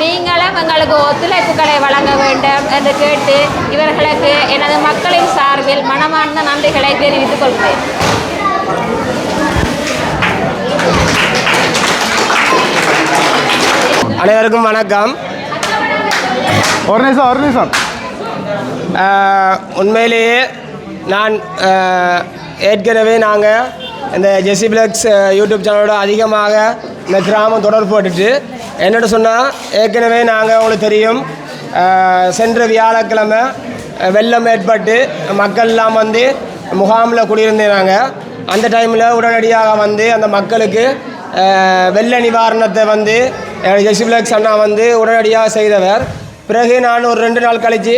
நீங்களும் எங்களுக்கு ஒத்துழைப்புகளை வழங்க வேண்டும் என்று கேட்டு இவர்களுக்கு எனது மக்களின் சார்பில் மனமார்ந்த நன்றிகளை தெரிவித்துக் கொள்கிறேன். அனைவருக்கும் வணக்கம். ஒரு நிமிஷம். உண்மையிலேயே நான் ஏற்கனவே நாங்கள் இந்த ஜெசி பிளக்ஸ் யூடியூப் சேனலோட அதிகமாக இந்த கிராமம் தொடர்பு போட்டுட்டு என்னோட சொன்னால், ஏற்கனவே நாங்கள் உங்களுக்கு தெரியும் சென்ற வியாழக்கிழமை வெள்ளம் ஏற்பட்டு மக்கள்லாம் வந்து முகாமில் குடியிருந்தாங்க. அந்த டைமில் உடனடியாக வந்து அந்த மக்களுக்கு வெள்ள நிவாரணத்தை வந்து ஜெசி பிளக்ஸ் அண்ணா வந்து உடனடியாக செய்தவர். பிறகு நான் ஒரு 2 நாள் கழித்து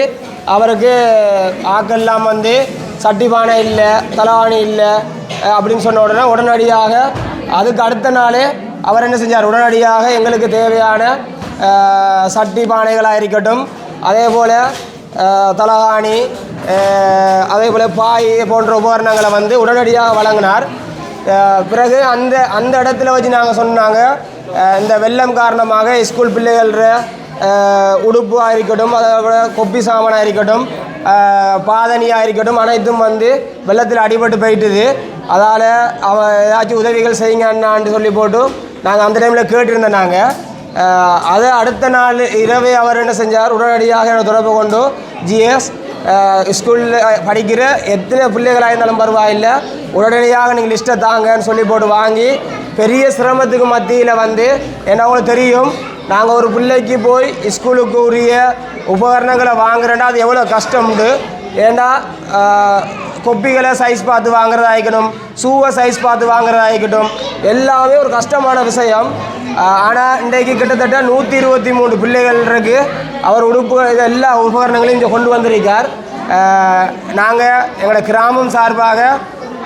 அவருக்கு ஆக்கெல்லாம் வந்து சட்டி பானை இல்லை, தலவாணி இல்லை அப்படின்னு சொன்ன உடனடியாக அதுக்கு அடுத்த நாளே அவர் என்ன செஞ்சார், உடனடியாக எங்களுக்கு தேவையான சட்டி பானைகளாக இருக்கட்டும், அதே போல் தலகாணி, அதே போல் பாய் போன்ற உபகரணங்களை வந்து உடனடியாக வழங்கினார். பிறகு அந்த இடத்துல வச்சு நாங்கள் சொன்னாங்க, இந்த வெள்ளம் காரணமாக ஸ்கூல் பிள்ளைகள உடுப்பாக இருக்கட்டும், அதோட கொப்பி சாமானாக இருக்கட்டும், பாதனியாக இருக்கட்டும், அனைத்தும் வந்து வெள்ளத்தில் அடிபட்டு போயிட்டுது. அதால் ஏதாச்சும் உதவிகள் செய்யுங்கன்னு சொல்லி போட்டு நாங்கள் அந்த டைமில் கேட்டிருந்தோம். நாங்கள் அதை அடுத்த நாள் இரவே அவர் என்ன செஞ்சார், உடனடியாக என்னை தொடர்பு கொண்டு ஜிஎஸ் ஸ்கூலில் படிக்கிற எத்தனை பிள்ளைகளாக இருந்தாலும் பரவாயில்லை, உடனடியாக நீங்கள் லிஸ்ட்டை தாங்கன்னு சொல்லி போட்டு வாங்கி பெரிய சிரமத்துக்கு மத்தியில் வந்து என்ன உங்களுக்கு தெரியும், நாங்கள் ஒரு பிள்ளைக்கு போய் ஸ்கூலுக்கு உரிய உபகரணங்களை வாங்குறேன்னா அது எவ்வளோ கஷ்டம் உண்டு. ஏன்னா கொப்பிகளை சைஸ் பார்த்து வாங்குறதாகிக்கட்டும், ஷூவை சைஸ் பார்த்து வாங்குறதாகிக்கட்டும், எல்லாமே ஒரு கஷ்டமான விஷயம். ஆனால் இன்றைக்கு கிட்டத்தட்ட 123 பிள்ளைகள் இருக்குது. அவர் உடுப்பு இது எல்லா உபகரணங்களையும் இங்கே கொண்டு வந்திருக்கார். நாங்கள் எங்களோட கிராமம் சார்பாக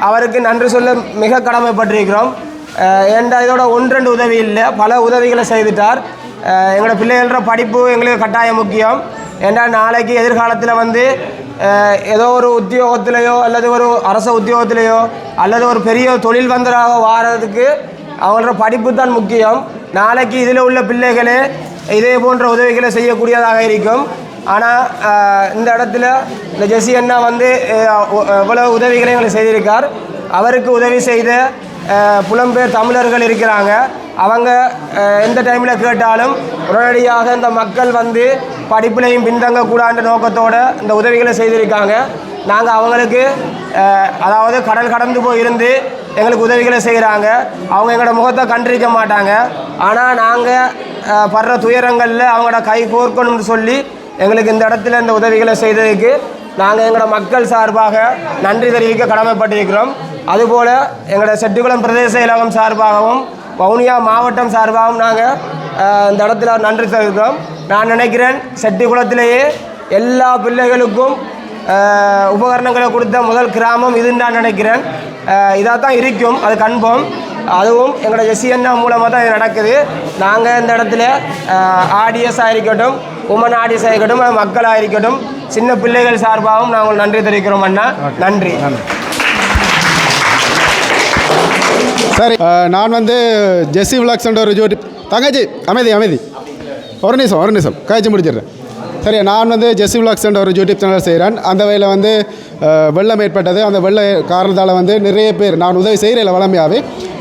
அவருக்கு நன்றி சொல்ல மிக கடமைப்பட்டிருக்கிறோம். ஏன்டா இதோட 1-2 உதவி இல்லை, பல உதவிகளை செய்துட்டார். எங்களோட பிள்ளைகளோட படிப்பு எங்களுக்கு கட்டாயம் முக்கியம். ஏன்னா நாளைக்கு எதிர்காலத்தில் வந்து ஏதோ ஒரு உத்தியோகத்திலேயோ அல்லது ஒரு அரச உத்தியோகத்திலேயோ அல்லது ஒரு பெரிய தொழில் வந்தராக வாரதுக்கு அவங்களோட படிப்பு தான் முக்கியம். நாளைக்கு இதில் உள்ள பிள்ளைகளே இதே போன்ற உதவிகளை செய்யக்கூடியதாக இருக்கும். ஆனால் இந்த இடத்துல இந்த ஜெசி அண்ணா வந்து இவ்வளவு உதவிகளை எங்களுக்கு செய்திருக்கார். அவருக்கு உதவி செய்த புலம்பெயர் தமிழர்கள் இருக்கிறாங்க. அவங்க எந்த டைமில் கேட்டாலும் உடனடியாக இந்த மக்கள் வந்து படிப்பிலையும் பின்தங்கக்கூடாத நோக்கத்தோடு இந்த உதவிகளை செய்திருக்காங்க. நாங்கள் அவங்களுக்கு அதாவது கடல் கடந்து போயிருந்து எங்களுக்கு உதவிகளை செய்கிறாங்க. அவங்க எங்களோட முகத்தை கண்டிருக்க மாட்டாங்க. ஆனால் நாங்கள் படுற துயரங்களில் அவங்களோட கை கோர்க்கணும்னு சொல்லி எங்களுக்கு இந்த இடத்துல இந்த உதவிகளை செய்ததுக்கு நாங்கள் எங்களோட மக்கள் சார்பாக நன்றி தெரிவிக்க கடமைப்பட்டிருக்கிறோம். அதுபோல் எங்களோட செட்டிக்குளம் பிரதேச இலகம் சார்பாகவும் வவுனியா மாவட்டம் சார்பாகவும் நாங்கள் இந்த இடத்துல நன்றி தெரிவிக்கிறோம். நான் நினைக்கிறேன் செட்டிக்குளத்திலேயே எல்லா பிள்ளைகளுக்கும் உபகரணங்களை கொடுத்த முதல் கிராமம் இதுன்னு நான் நினைக்கிறேன். இதாக தான் இருக்கும், அது கன்ஃபார்ம். அதுவும் எங்களோட ஜெசி அண்ணா மூலமாக தான் இது நடக்குது. நாங்கள் இந்த இடத்துல ஆடியஸாக இருக்கட்டும், உமன் ஆடியஸாக இருக்கட்டும், மக்களாக இருக்கட்டும், சின்ன பிள்ளைகள் சார்பாகவும் நாங்கள் நன்றி தெரிவிக்கிறோம் அண்ணா. நன்றி. சரி, நான் வந்து ஜெஸ்ஸி விளாக்ஸ்ன்ற ஒரு ஜோடி தங்கச்சி அமைதி ஒரு நிமிஷம் காய்ச்சி முடிச்சிடுறேன். சரி, நான் வந்து ஜெஸ்ஸி விளாக்ஸ்ன்ற ஒரு யூடியூப் சேனல் செய்கிறேன். அந்த வகையில் வந்து வெள்ளம் ஏற்பட்டது. அந்த வெள்ள காரணத்தால் வந்து நிறைய பேர் நான் உதவி செய்கிறேன் வளமையாகவே.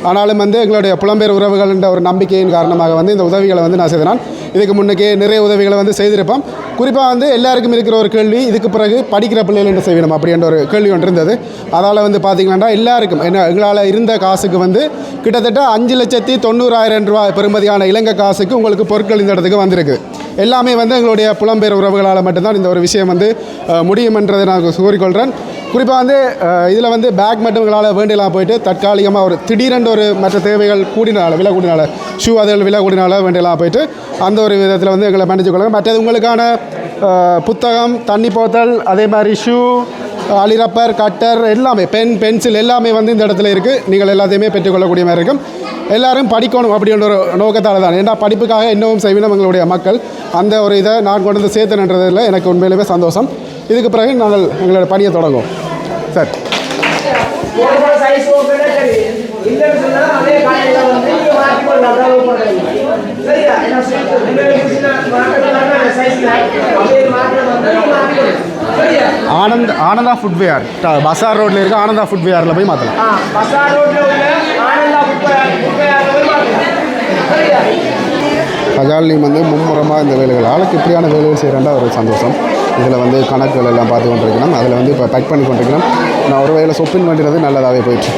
ஆனாலும் வந்து எங்களுடைய புலம்பெயர் உறவுகள்ன்ற ஒரு நம்பிக்கையின் காரணமாக வந்து இந்த உதவிகளை வந்து நான் செய்தேன். இதுக்கு முன்னுக்கே நிறைய உதவிகளை வந்து செய்திருப்போம். குறிப்பாக வந்து எல்லாருக்கும் இருக்கிற ஒரு கேள்வி, இதுக்கு பிறகு படிக்கிற பிள்ளைகள் என்ன செய்யணும் அப்படின்ற ஒரு கேள்வி ஒன்று இருந்தது. அதால் வந்து பார்த்திங்கன்னா எல்லாருக்கும் எங்களால் இருந்த காசுக்கு வந்து கிட்டத்தட்ட 5,90,000 ரூபாய் பெறுமதியான இலங்கை காசுக்கு உங்களுக்கு பொருட்கள் இந்த இடத்துக்கு வந்திருக்கு. எல்லாமே வந்து எங்களுடைய புலம்பெயர் உறவுகளால் மட்டும்தான் இந்த ஒரு விஷயம் வந்து முடியும் என்றதை நான் கூறிக்கொள்கிறேன். குறிப்பாக வந்து இதில் வந்து பேக் மட்டும் எங்களால் வேண்டியெல்லாம் போயிட்டு தற்காலிகமாக ஒரு திடீரென்று ஒரு மற்ற தேவைகள் விலை கூடினால ஷூ அதில் விலை கூடினால வேண்டியெல்லாம் போயிட்டு அந்த ஒரு விதத்தில் வந்து எங்களை மன்னிச்சு கொள்ளுங்கள். மற்றது உங்களுக்கான புத்தகம், தண்ணி போத்தல், அதே மாதிரி ஷூ, அலிரப்பர், கட்டர் எல்லாமே, பென்சில் எல்லாமே வந்து இந்த இடத்துல இருக்குது. நீங்கள் எல்லாத்தையுமே பெற்றுக்கொள்ளக்கூடிய மாதிரி இருக்கும். எல்லோரும் படிக்கணும் அப்படின்ற ஒரு நோக்கத்தால் தான். ஏன்னா படிப்புக்காக இன்னமும் செய்வினோம் எங்களுடைய மக்கள். அந்த ஒரு இதை நான் கொண்டு வந்து சேர்த்துன்றதில் எனக்கு உண்மையிலுமே சந்தோஷம். இதுக்கு பிறகு நாங்கள் எங்களோட பணியை தொடங்குவோம். சார் ஆனந்தா ஃபுட்வேர் பசார் ரோட்டில் இருக்க ஆனந்தா ஃபுட்வேரில் போய் மாற்றலாம். அஜாலினி வந்து மும்முரமாக இந்த வேலைகள் ஆளுக்கு இப்படியான வேலைகள் செய்கிறேன்டா ஒரு சந்தோஷம். இதில் வந்து கணக்குகள் எல்லாம் பார்த்து கொண்டிருக்கணும். அதில் வந்து இப்போ பேக் பண்ணி கொண்டிருக்கணும். நான் ஒரு வேலை சொப்பின் பண்ணுறது நல்லதாகவே போயிடுச்சு.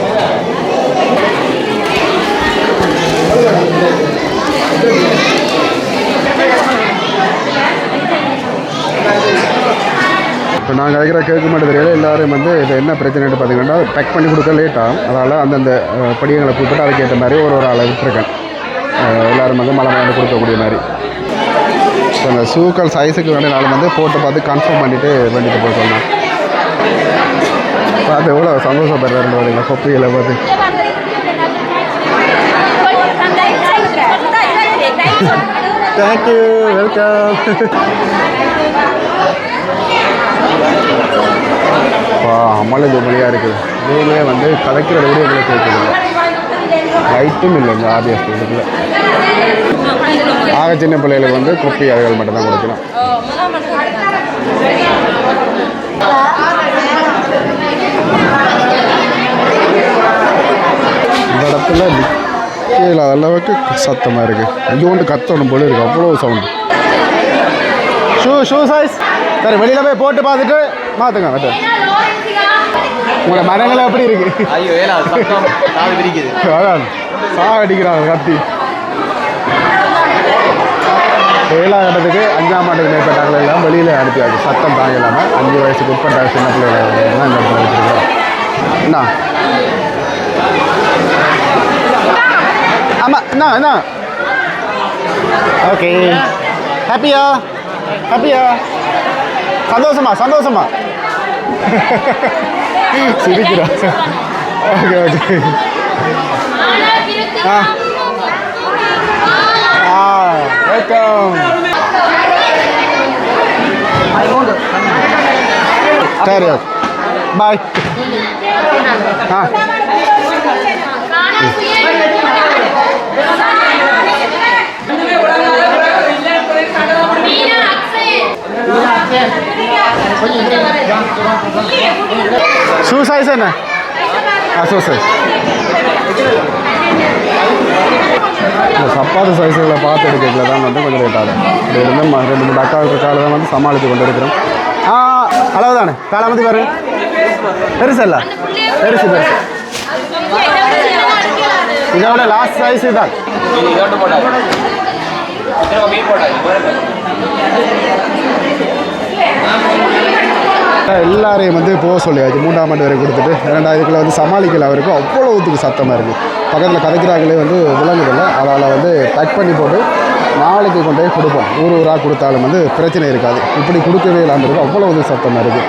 இப்போ நாங்கள் அழைக்கிற கேட்க மாட்டேன் தெரியல. எல்லோரும் வந்து இது என்ன பிரச்சனைன்னு பார்த்தீங்கன்னா பேக் பண்ணி கொடுக்க லேட்டாகும். அதனால் அந்தந்த படியங்களை கூப்பிட்டு அதுக்கேற்ற மாதிரி ஒரு ஆளை விட்டுருக்கேன். எல்லோரும் வந்து மழை வந்து கொடுக்கக்கூடிய மாதிரி. ஸோ அந்த ஷூக்கள் சைஸுக்கு வேண்டிய நாள் வந்து போட்டு பார்த்து கன்ஃபார்ம் பண்ணிவிட்டு வேண்டிட்டு போய் சொன்னேன். பார்த்து எவ்வளோ சந்தோஷப்படுறாரு பார்த்தீங்களா கொப்பிகளை பார்த்து. Thank you, welcome. அம்மள ஜோமலியாக இருக்குது. இதுலேயே வந்து கலக்கிறத விட எங்களுக்கு இருக்குது. லைட்டும் இல்லை இந்த ஆபிஎஸ் இதுக்குள்ள. ஆக சின்ன பிள்ளைகளுக்கு வந்து கொப்பி அதுகள் மட்டும்தான் கொடுக்கணும். இந்த இடத்துல நிற்கல அளவுக்கு சத்தமாக இருக்குது. ஐயோண்டு கத்தணும் போல இருக்குது, அவ்வளோ சவுண்டு. ஷூ சைஸ் சரி, வெளியில் போய் போட்டு பார்த்துட்டு மாற்றுங்க. வெட்டு உங்களோட மரங்களை எப்படி இருக்குது? அதான் சா அடிக்கிறாங்க கத்தி. 7ஆம் கட்டத்துக்கு 5ஆம் ஆண்டுக்கு மேற்பட்டார்கள் எல்லாம் வெளியில் அனுப்பியாச்சு சத்தம் தாங்க இல்லாமல் 5 வயசுக்கு உட்பட்ட சின்ன பிள்ளைகளை தான் இந்த இடத்துல வச்சுருக்கிறோம். என்ன ஆமாம் என்ன ஓகே ஹாப்பியா சந்தோஷமா சிரிக்கிறா. Okay welcome. சரி ஓகே பாய். ஷூ சைஸ் என்ன? ஷூ சைஸ் சப்பாத்து சைஸுகளை பார்த்து எடுக்கல தான் வந்து கொஞ்சம் லேட் ஆகும். இப்படி இருந்து 2-3 அக்காவுக்கு காலை தான் வந்து சமாளித்து கொண்டு இருக்கிறோம். அளவு தானே காலாமதி பாரு பெருசு இல்லை பெருசு இதோட லாஸ்ட் சைஸ் தான். எல்லாரையும் வந்து போக சொல்லியாச்சு 3ஆம் ஆண்டு வரை கொடுத்துட்டு 2ஆவதுக்குள்ள வந்து சமாளிக்கல. அவருக்கு அவ்வளோ ஊத்துக்கு சத்தமாக இருக்குது. பக்கத்தில் கதைக்கிறாங்களே வந்து விளங்குதில்லை. அதனால் வந்து டக் பண்ணி போட்டு நாளைக்கு கொண்டு போய் கொடுப்போம். ஊராக கொடுத்தாலும் வந்து பிரச்சனை இருக்காது. இப்படி கொடுக்கவே இல்லாமல் அவ்வளோ ஊத்து சத்தமாக இருக்குது.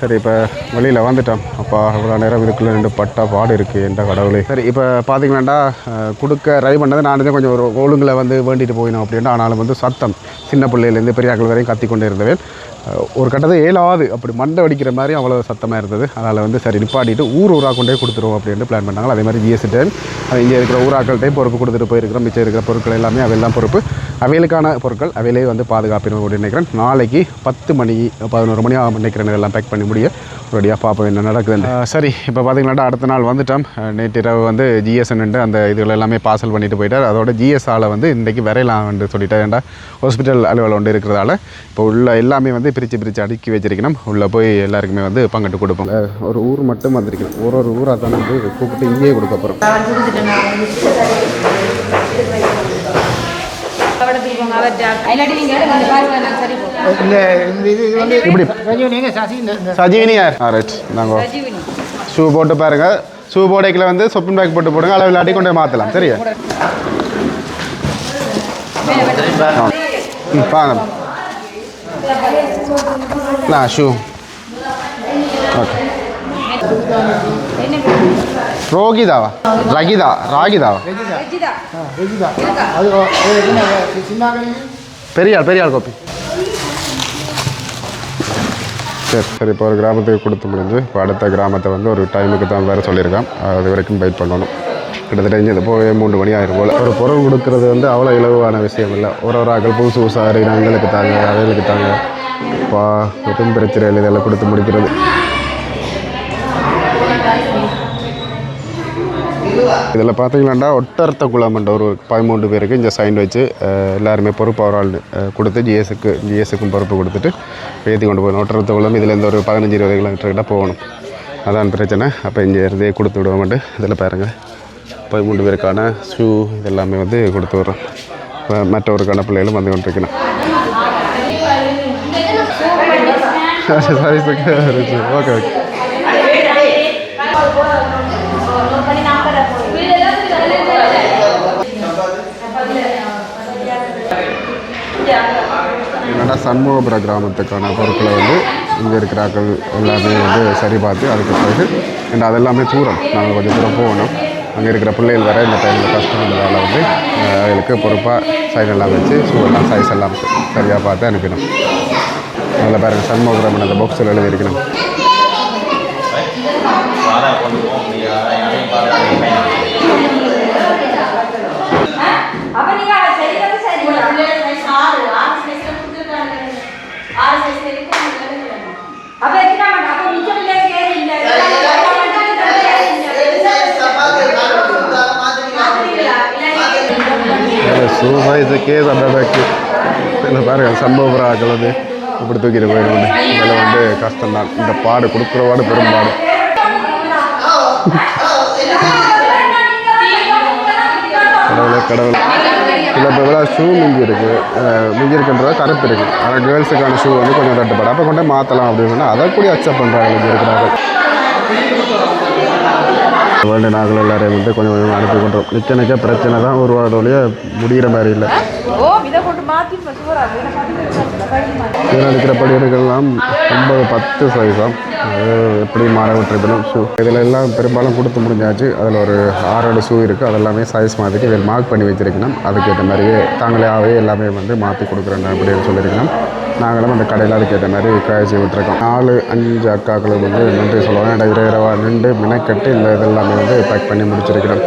சரி இப்போ வெளியில் வந்துட்டோம். அப்பா அவ்வளோ நேரம் இதுக்குள்ளே 2 பட்டா பாடு இருக்குது என்ற கடவுளே. சரி இப்போ பார்த்தீங்கன்னாண்டா கொடுக்க ட்ரை பண்ணது நான் தான் கொஞ்சம் ஒரு ஒழுங்கில் வந்து வேண்டிட்டு போயினோம் அப்படின்ட்டு. ஆனாலும் வந்து சத்தம் சின்ன பிள்ளையிலேருந்து பெரியாக்கள் வரையும் கத்தி கொண்டு இருந்தவேன். ஒரு கட்டத்தை 7ஆவது அப்படி மண்டை வடிக்கிற மாதிரி அவ்வளோ சத்தமாக இருந்தது. அதனால் வந்து சரி நிப்பாட்டிட்டு ஊராக கொண்டே கொடுத்துருவோம் அப்படின்ட்டு பிளான் பண்ணாங்க. அதே மாதிரி ஜிஎஸ்டி டைம் இங்கே இருக்கிற ஊராக்கள்கிட்டையும் பொறுப்பு கொடுத்துட்டு போயிருக்கிறோம். மிச்சம் இருக்கிற பொருட்கள் எல்லாமே அவையெல்லாம் பொறுப்பு. அவைகளுக்கான பொருட்கள் அவையிலே வந்து பாதுகாப்பினோம் அப்படின்னு நினைக்கிறேன். நாளைக்கு 10 மணி 11 மணி ஆகும் நினைக்கிறேன் எல்லாம் பேக் பண்ணி முடிய ரெடியாக பார்ப்போம் என்ன நடக்குதுன்னு. சரி இப்போ பார்த்தீங்கன்னா அடுத்த நாள் வந்துட்டோம். நேற்று இரவு வந்து ஜிஎஸ்என்ட்டு அந்த இதுகள் எல்லாமே பார்சல் பண்ணிட்டு போயிட்டார். அதோட ஜிஎஸ்ஆல வந்து இன்றைக்கி வரையலாம்னு சொல்லிட்டார். ஏன்டா ஹாஸ்பிட்டல் அலுவலகம் ஒன்று இருக்கிறதால இப்போ உள்ள எல்லாமே வந்து பிரித்து அடுக்கி வச்சிருக்கணும். உள்ளே போய் எல்லாருக்குமே வந்து பங்கிட்டு கொடுப்போம். ஒரு ஊர் மட்டும் வந்திருக்கணும். ஒரு ஊராக தானே வந்து கூப்பிட்டு இங்கேயே கொடுக்க போகிறோம். சஜீவினி யார்? ரைட் நாங்கள் ஷூ போட்டு பாருங்க. ஷூ போடைக்கில் வந்து சொப்பின் பேக் போட்டு போடுங்க. அளவு இல்லாட்டி கொண்டு மாற்றலாம். சரியா வாங்க ஷூ ஓகே. ரோகிதாவா ராகிதாவா பெரியாள் கோப்பி. சரி இப்போ ஒரு கிராமத்துக்கு கொடுத்து முடிஞ்சு இப்போ அடுத்த கிராமத்தை வந்து ஒரு டைமுக்கு தான் வேறு சொல்லியிருக்கேன். அது வரைக்கும் வெயிட் பண்ணணும். கிட்டத்தட்ட இங்கே போய் 3 மணி ஆயிரம் போல். ஒரு பொருள் கொடுக்கறது வந்து அவ்வளோ இலவான விஷயம் இல்லை. ஒரு ஆக்கள் புதுசாக எங்களுக்கு தாங்க அவங்களுக்கு தாங்க இப்போ எதுவும் பிரச்சனை இல்லை. இதெல்லாம் கொடுத்து முடிக்கிறது. இதில் பார்த்தீங்களாண்டா ஒட்டர்த்த குளம்ன்ற ஒரு 13 பேருக்கு இங்கே சைன் வச்சு எல்லாருமே பொறுப்பு ஒரு ஆள் கொடுத்து ஜிஎஸ்ஸுக்கும் பொறுப்பு கொடுத்துட்டு ஏற்றி கொண்டு போகணும். ஒட்டர்த்த குளம் இதுலேருந்து ஒரு 15-20 கிலோமீட்டர்கிட்ட போகணும். அதான் பிரச்சனை. அப்போ இங்கே இருந்தே கொடுத்து விடுவோம்ட்டு இதில் பாருங்கள் 13 பேருக்கான ஷூ இதெல்லாமே வந்து கொடுத்து விட்றோம். இப்போ மற்றவருக்கான பிள்ளைகளும் வந்து கொண்டிருக்கணும். ஓகே ஓகே என்னடா சண்முகபுர கிராமத்துக்கான பொருட்களை வந்து இங்கே இருக்கிறார்கள் எல்லாமே வந்து சரி பார்த்து அதுக்கு பிறகு அண்ட் அதெல்லாமே தூரம் நாங்கள் கொஞ்சம் தூரம் போகணும். அங்கே இருக்கிற பிள்ளைகள் வேறு இந்த டைமில் கஷ்டம் இருந்ததால் வந்து அவங்களுக்கு பொறுப்பாக சைன் எல்லாம் வச்சு ஷூ எல்லாம் சைஸ் எல்லாம் சரியாக பார்த்து அனுப்பினோம். அதில் பாருங்கள் சண்முகபுரம் அந்த பாக்ஸில் எழுதியிருக்கணும். சூசைஸுக்கே சண்டை இல்லை பாருங்கள் சம்பவம் ஆக்கிறது இப்படி தூக்கிட்டு போயிடுவோம். இதில் வந்து கஷ்டம்தான். இந்த பாடு கொடுக்குற பாடு பெரும்பாடு. கடவுள் இல்லை இப்போ இவ்வளோ ஷூ மிஞ்சி இருக்குன்றத கருப்பு இருக்குது ஆனால் கேர்ள்ஸுக்கான ஷூ வந்து கொஞ்சம் தட்டுப்பாடு அப்போ கொண்டே மாற்றலாம் அப்படின்னு சொன்னால் அதை கூட அக்செப்ட் பண்ணுறாங்க இங்கே இருக்கிறார்கள் வேண்டிய நாங்கள் எல்லாரையும் வந்து கொஞ்சம் கொஞ்சம் அனுப்பி கொண்டோம் நிற்க பிரச்சனை தான் உருவாகிறதோடைய முடிகிற மாதிரி இல்லை இதில் இருக்கிற படிகளுக்கெல்லாம் 9-10 சைஸாம் அது எப்படி மாற விட்டுருக்கணும் ஷூ இதில் எல்லாம் பெரும்பாலும் கொடுத்து முடிஞ்சாச்சு அதில் ஒரு 6-7 ஷூ இருக்குது அதெல்லாமே சைஸ் மாதிரி இதில் மார்க் பண்ணி வச்சுருக்கணும் அதுக்கேற்ற மாதிரியே தாங்களாகவே எல்லாமே வந்து மாற்றி கொடுக்குறேன் அப்படின்னு சொல்லியிருக்கணும் நாங்களும் அந்த கடையில் அதுக்கேற்ற மாதிரி காய்ச்சி விட்டுருக்கோம் 4-5 அக்காக்களுக்கு வந்து நன்றி சொல்லுவாங்க இரவா நின்று மினக்கட்டு இல்லை இதெல்லாமே வந்து பேக் பண்ணி முடிச்சிருக்கிறோம்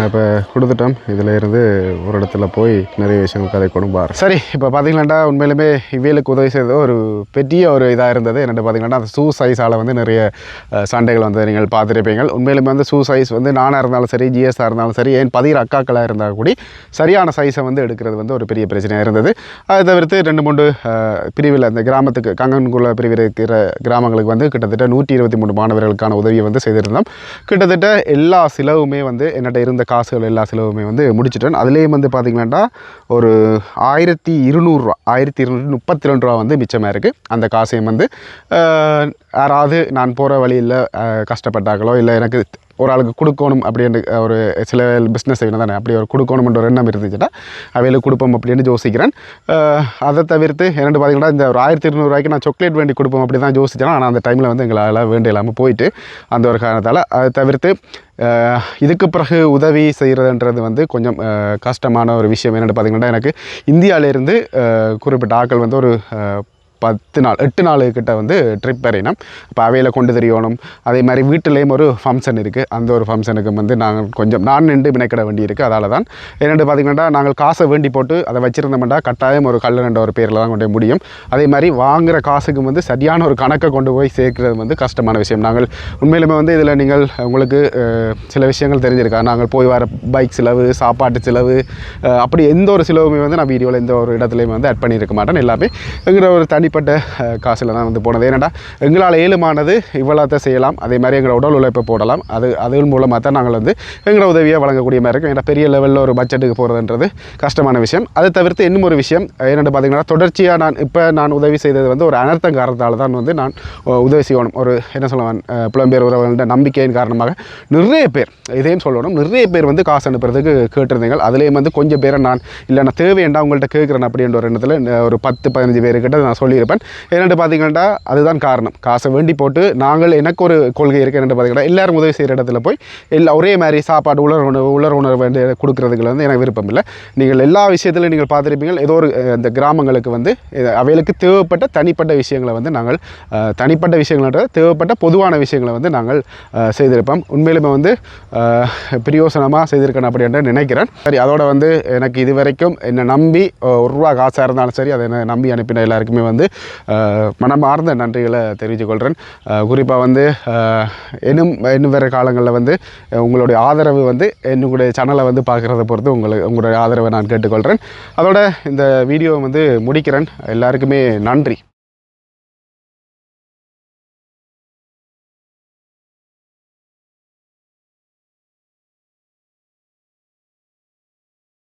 இப்போ கொடுத்துட்டோம் இதில் இருந்து ஒரு இடத்துல போய் நிறைய விஷயங்கள் கதை கொடுப்பார் சரி இப்போ பார்த்தீங்கன்னா உண்மையிலுமே இவ்வியலுக்கு உதவி செய்தது ஒரு பெரிய ஒரு இதாக இருந்தது என்னென்னு பார்த்தீங்கன்னா அந்த ஷூ சைஸால் வந்து நிறைய சண்டைகள் வந்து நீங்கள் பார்த்துருப்பீங்க உண்மையிலுமே வந்து ஷூ சைஸ் வந்து நானாக இருந்தாலும் சரி ஜிஎஸ்ஆர் இருந்தாலும் சரி ஏன் 10 அக்காக்களாக இருந்தால் கூடி சரியான சைஸை வந்து எடுக்கிறது வந்து ஒரு பெரிய பிரச்சனையாக இருந்தது அதை தவிர்த்து 2-3 பிரிவில் அந்த கிராமத்துக்கு கங்கன்குள்ள பிரிவில் இருக்கிற கிராமங்களுக்கு வந்து கிட்டத்தட்ட 123 மாணவர்களுக்கான உதவியை வந்து செய்திருந்தோம் கிட்டத்தட்ட எல்லா செலவுமே வந்து என்னட்ட இருந்த காசுகள் எல்லா செலவுமே வந்து முடிச்சிட்டேன் அதுலேயும் வந்து பார்த்திங்கன்னா ஒரு 1200 ரூபா 1232 ரூபா வந்து மிச்சமாக இருக்குது அந்த காசையும் வந்து யாராவது நான் போகிற வழியில் கஷ்டப்பட்டாங்களோ இல்லை எனக்கு ஒரு ஆளுக்கு கொடுக்கணும் அப்படின்னு ஒரு சில பிஸ்னஸ் செய்யணும் தானே அப்படி ஒரு கொடுக்கணும்ன்ற ஒரு எண்ணம் இருந்துச்சுன்னா அவையில் கொடுப்போம் அப்படின்னு யோசிக்கிறேன் அதை தவிர்த்து என்னென்னு பார்த்தீங்கன்னா இந்த ஒரு 1200 ரூபாய்க்கு நான் சாக்லேட் வேண்டி கொடுப்போம் அப்படி தான் யோசிச்சேன் ஆனால் அந்த டைமில் வந்து எங்களால் வேண்டி இல்லாமல் போயிட்டு அந்த ஒரு காரணத்தால் அதை தவிர்த்து இதுக்கு பிறகு உதவி செய்கிறதுன்றது வந்து கொஞ்சம் கஷ்டமான ஒரு விஷயம் என்னென்னு பார்த்தீங்கன்னா எனக்கு இந்தியாவிலேருந்து குறிப்பிட்ட ஆட்கள் வந்து ஒரு 8 நாள் கிட்ட வந்து ட்ரிப் வரையணும் இப்போ அவையில் கொண்டு தெரியணும் அதே மாதிரி வீட்டிலேயும் ஒரு ஃபங்க்ஷன் இருக்குது அந்த ஒரு ஃபங்க்ஷனுக்கு வந்து நாங்கள் கொஞ்சம் நான் நின்று வினைக்கிட வேண்டி இருக்குது அதால் தான் என்னென்னு பார்த்திங்கன்னா நாங்கள் காசை வேண்டி போட்டு அதை வச்சுருந்தோம்னா கட்டாயம் ஒரு கல்லணன்ற ஒரு பேரில் தான் கொண்டு முடியும் அதே மாதிரி வாங்குகிற காசுக்கு வந்து சரியான ஒரு கணக்கை கொண்டு போய் சேர்க்குறது வந்து கஷ்டமான விஷயம் நாங்கள் உண்மையிலுமே வந்து இதில் நீங்கள் உங்களுக்கு சில விஷயங்கள் தெரிஞ்சிருக்கா நாங்கள் போய் வர பைக் செலவு சாப்பாட்டு செலவு அப்படி எந்த ஒரு செலவுமே வந்து நான் வீடியோவில் எந்த ஒரு இடத்துலையும் வந்து ஆட் பண்ணியிருக்க மாட்டேன் எல்லாமே எங்கிற ஒரு தனிப்பட்ட காசில் தான் வந்து போனது ஏன்னாடா எங்களால் ஏழுமானது இவ்வளோத்தை செய்யலாம் அதே மாதிரி எங்களோட உடல் உழைப்பை போடலாம் அதன் மூலமாக தான் நாங்கள் வந்து எங்களோட உதவியை வழங்கக்கூடிய மாதிரி இருக்கும் ஏன்னா பெரிய லெவலில் ஒரு பட்ஜெட்டுக்கு போகிறதுன்றது கஷ்டமான விஷயம் அதை தவிர்த்து இன்னும் ஒரு விஷயம் என்னென்னு பார்த்தீங்கன்னா தொடர்ச்சியாக நான் உதவி செய்தது வந்து ஒரு அனர்த்தம் காரணத்தால் தான் வந்து நான் உதவி செய்யணும் ஒரு என்ன சொல்லுவேன் புலம்பெயர் உறவுகள நம்பிக்கையின் காரணமாக நிறைய பேர் இதையும் சொல்லணும் நிறைய பேர் வந்து காசு அனுப்புறதுக்கு கேட்டிருந்தீங்க அதுலேயும் வந்து கொஞ்சம் பேரை நான் இல்லை நான் தேவையேண்டா உங்கள்கிட்ட கேட்குறேன் அப்படின்ற ஒரு எண்ணத்தில் ஒரு 10-15 பேருக்கிட்ட நான் சொல்லியிருப்பேன் என்னென்னு பார்த்தீங்கன்னா அதுதான் காரணம் காசை வேண்டி போட்டு நாங்கள் எனக்கு ஒரு கொள்கை இருக்குது என்னென்னு பார்த்தீங்கன்னா எல்லாரும் உதவி செய்கிற இடத்துல போய் ஒரே மாதிரி சாப்பாடு உலர் உணர்வு வேண்டி கொடுக்குறதுக்கு வந்து எனக்கு விருப்பம் இல்லை நீங்கள் எல்லா விஷயத்திலும் நீங்கள் பார்த்துருப்பீங்க ஏதோ ஒரு இந்த கிராமங்களுக்கு வந்து அவைகளுக்கு தேவைப்பட்ட தனிப்பட்ட விஷயங்களை வந்து நாங்கள் தனிப்பட்ட விஷயங்கள்ன்ற தேவைப்பட்ட பொதுவான விஷயங்களை வந்து நாங்கள் செய்திருப்போம் உண்மையிலுமே வந்து பிரயோசனமாக செய்திருக்கணும் அப்படின்ற நினைக்கிறேன் சரி அதோட வந்து எனக்கு இது வரைக்கும் என்னை நம்பி ₹1 காசாக இருந்தாலும் சரி அதை என்னை நம்பி அனுப்பின எல்லாருக்குமே வந்து மனமார்ந்த நன்றிகளை தெரிவித்துக் கொள்கிறேன் குறிப்பாக வந்து இன்னும் வேறு காலங்களில் வந்து உங்களுடைய ஆதரவு வந்து என்னுடைய சேனலை வந்து பார்க்குறத பொறுத்து உங்களுடைய ஆதரவை நான் கேட்டுக்கொள்கிறேன் அதோட இந்த வீடியோவை வந்து முடிக்கிறேன் எல்லாருக்குமே நன்றி